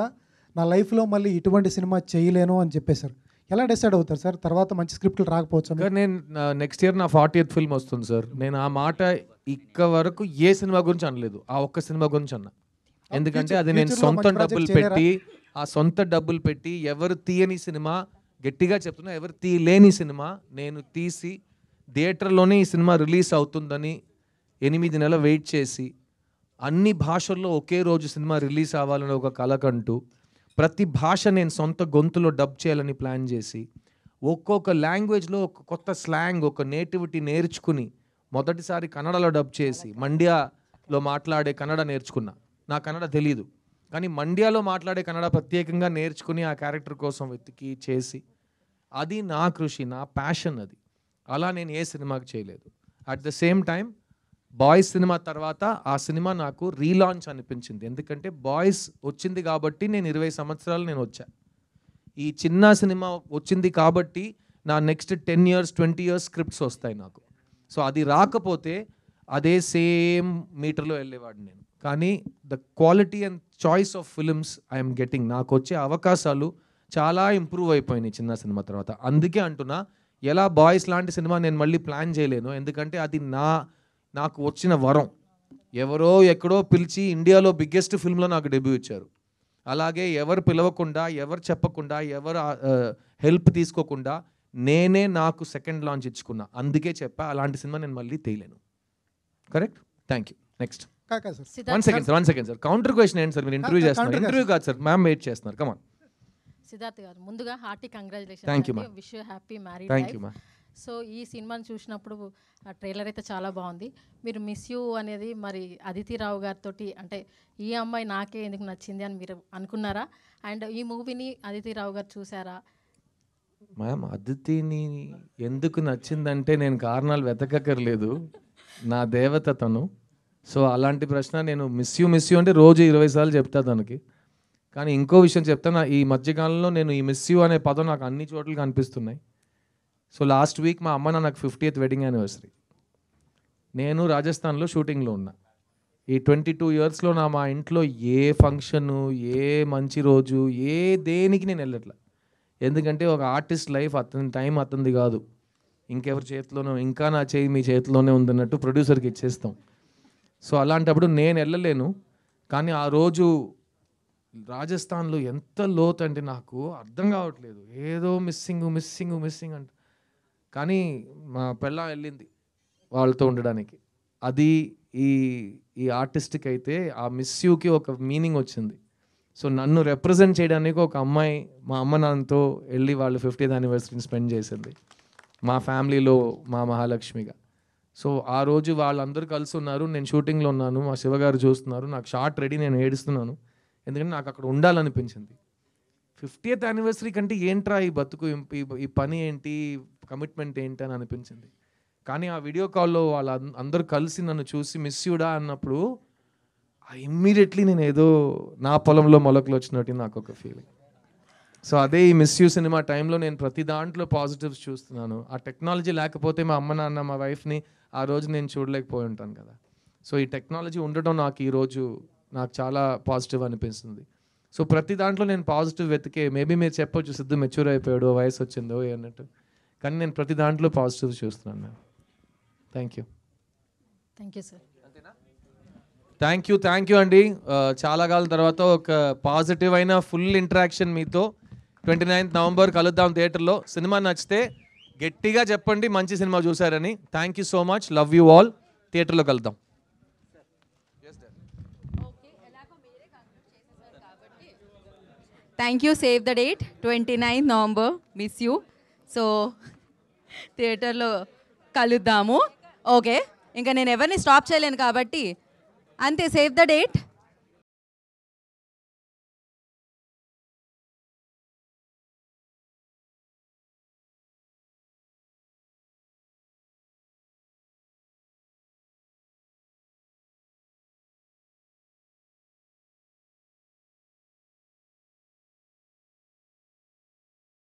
నా లైఫ్లో మళ్ళీ ఇటువంటి సినిమా చేయలేను అని చెప్పేశారు. ఎలా డిసైడ్ అవుతారు సార్? తర్వాత మంచి స్క్రిప్ట్లు రాకపోవచ్చు. ఇంకా నేను నెక్స్ట్ ఇయర్ నా 40th ఫిల్మ్ వస్తుంది సార్. నేను ఆ మాట ఇక్క వరకు ఏ సినిమా గురించి అనలేదు, ఆ ఒక్క సినిమా గురించి అన్నా. ఎందుకంటే అది నేను సొంత డబ్బులు పెట్టి డబ్బులు పెట్టి ఎవరు తీయని సినిమా, గట్టిగా చెప్తున్నా ఎవరు తీయలేని సినిమా నేను తీసి థియేటర్లోనే ఈ సినిమా రిలీజ్ అవుతుందని 8 నెలలు వెయిట్ చేసి అన్ని భాషల్లో ఒకే రోజు సినిమా రిలీజ్ అవ్వాలని ఒక కలకంటూ ప్రతి భాష నేను సొంత గొంతులో డబ్ చేయాలని ప్లాన్ చేసి ఒక్కొక్క లాంగ్వేజ్లో ఒక కొత్త స్లాంగ్, ఒక నేటివిటీ నేర్చుకుని మొదటిసారి కన్నడలో డబ్ చేసి మండ్యాలో మాట్లాడే కన్నడ నేర్చుకున్నా. నా కన్నడ తెలీదు, కానీ మండ్యాలో మాట్లాడే కన్నడ ప్రత్యేకంగా నేర్చుకుని ఆ క్యారెక్టర్ కోసం వెతికి చేసి, అది నా కృషి, నా ప్యాషన్ అది. అలా నేను ఏ సినిమాకి చేయలేదు. At the same time boys cinema తర్వాత ఆ సినిమా నాకు రీలాంచ్ అనిపించింది. ఎందుకంటే బాయ్స్ వచ్చింది కాబట్టి నేను 20 సంవత్సరాలు నేను వచ్చా. ఈ చిన్న సినిమా వచ్చింది కాబట్టి నా నెక్స్ట్ 10 years 20 years స్క్రిప్ట్స్ వస్తాయి నాకు. సో అది రాకపోతే అదే సేమ్ మీటర్లో వెళ్ళేవాడిని నేను. కానీ the quality and choice of films I'm getting, నాకు వచ్చే అవకాశాలు చాలా ఇంప్రూవ్ అయిపోయినాయి చిన్న సినిమా తర్వాత. అందుకే అంటున్నా, ఎలా బాయ్స్ లాంటి సినిమా నేను మళ్ళీ ప్లాన్ చేయలేను, ఎందుకంటే అది నాకు వచ్చిన వరం. ఎవరో ఎక్కడో పిలిచి ఇండియాలో బిగ్గెస్ట్ ఫిల్మ్లో నాకు డెబ్యూ ఇచ్చారు. అలాగే ఎవరు పిలవకుండా, ఎవరు చెప్పకుండా, ఎవరు హెల్ప్ తీసుకోకుండా నేనే నాకు సెకండ్ లాంచ్ ఇచ్చుకున్నా. అందుకే చెప్పా అలాంటి సినిమా నేను మళ్ళీ తీయలేను. Correct? Thank you. Next. One second sir, counter question ఏంటి సార్? మీరు ఇంటర్వ్యూ చేస్తున్నారు. ఇంటర్వ్యూ కాదు సార్, మ్యామ్ వెయిట్ చేస్తున్నారు. కమాన్. సిద్ధార్థ్ గారు, ముందుగా hearty congratulation. Thank you ma'am. Wish you happy married thank life. You ma'am. So ఈ సినిమాని చూసినప్పుడు ఆ ట్రైలర్ అయితే చాలా బాగుంది. మీరు మిస్ యూ అనేది మరి అదితి రావు గారితో, అంటే ఈ అమ్మాయి నాకే ఎందుకు నచ్చింది అని మీరు అనుకున్నారా? అండ్ ఈ మూవీని అదితి రావు గారు చూసారా? మ్యామ్, అదితిని ఎందుకు నచ్చిందంటే నేను కారణాలు వెతకక్కర్లేదు, నా దేవత తను. సో అలాంటి ప్రశ్న నేను మిస్ యూ అంటే రోజు 20 సార్లు చెప్తా తనకి. కానీ ఇంకో విషయం చెప్తాను, ఈ మధ్యకాలంలో నేను ఈ మిస్ యూ అనే పదం నాకు అన్ని చోట్ల కనిపిస్తున్నాయి. సో లాస్ట్ వీక్ మా అమ్మ నాకు 50th వెడ్డింగ్ యానివర్సరీ. నేను రాజస్థాన్లో షూటింగ్లో ఉన్నా. ఈ 22 yearsలో మా ఇంట్లో ఏ ఫంక్షను, ఏ మంచి రోజు, ఏ దేనికి నేను వెళ్ళట్లా. ఎందుకంటే ఒక ఆర్టిస్ట్ లైఫ్ అతని టైం అతనిది కాదు, ఇంకెవరి చేతిలోనో, ఇంకా నా చేయి మీ చేతిలోనే ఉందన్నట్టు ప్రొడ్యూసర్కి ఇచ్చేస్తాం. సో అలాంటప్పుడు నేను వెళ్ళలేను. కానీ ఆ రోజు రాజస్థాన్లో ఎంత లోతు అంటే నాకు అర్థం కావట్లేదు, ఏదో మిస్సింగ్ అంట. కానీ మా పెళ్ళాం వెళ్ళింది వాళ్ళతో ఉండడానికి. అది ఈ ఆర్టిస్ట్కి అయితే ఆ మిస్ యూకి ఒక మీనింగ్ వచ్చింది. సో నన్ను రిప్రజెంట్ చేయడానికి ఒక అమ్మాయి మా అమ్మ నాన్నతో వెళ్ళి వాళ్ళు 50th anniversary స్పెండ్ చేసింది మా ఫ్యామిలీలో, మా మహాలక్ష్మిగా. సో ఆ రోజు వాళ్ళందరూ కలిసి ఉన్నారు, నేను షూటింగ్లో ఉన్నాను, మా శివగారు చూస్తున్నారు, నాకు షార్ట్ రెడీ, నేను ఏడుస్తున్నాను. ఎందుకంటే నాకు అక్కడ ఉండాలనిపించింది. 50th anniversary కంటే ఏంట్రా ఈ బతుకు, ఈ పని ఏంటి, కమిట్మెంట్ ఏంటి అని అనిపించింది. కానీ ఆ వీడియో కాల్లో వాళ్ళ అందరూ కలిసి నన్ను చూసి మిస్ యూడా అన్నప్పుడు ఇమ్మీడియట్లీ నేను ఏదో నా పొలంలో మొలకలు వచ్చినట్టు నాకు ఒక ఫీలింగ్. సో అదే ఈ మిస్ యూ సినిమా టైంలో నేను ప్రతి దాంట్లో పాజిటివ్స్ చూస్తున్నాను. ఆ టెక్నాలజీ లేకపోతే మా అమ్మ నాన్న, మా వైఫ్ని ఆ రోజు నేను చూడలేకపోయి ఉంటాను కదా. సో ఈ టెక్నాలజీ ఉండటం నాకు ఈరోజు నాకు చాలా పాజిటివ్ అనిపిస్తుంది. సో ప్రతి దాంట్లో నేను పాజిటివ్ వెతికే, మేబీ మీరు చెప్పొచ్చు సిద్ధు మెచ్యూర్ అయిపోయాడు, వయసు వచ్చిందో అన్నట్టు, కానీ నేను ప్రతి దాంట్లో పాజిటివ్ చూస్తున్నాను ma'am. Thank you. Thank you sir. Thank you అండి. చాలా కాలం తర్వాత ఒక పాజిటివ్ అయిన ఫుల్ ఇంటరాక్షన్ మీతో. 29th November కలుద్దాం థియేటర్లో. సినిమా నచ్చితే గట్టిగా చెప్పండి మంచి సినిమా చూసారని. Thank you so much, love you all. థియేటర్లో కలుద్దాం. Thank you. Save the date 29th November, miss you. So థియేటర్లో కలుద్దాము. ఓకే, ఇంకా నేను ఎవరిని స్టాప్ చేయలేను కాబట్టి అంతే. Save the date.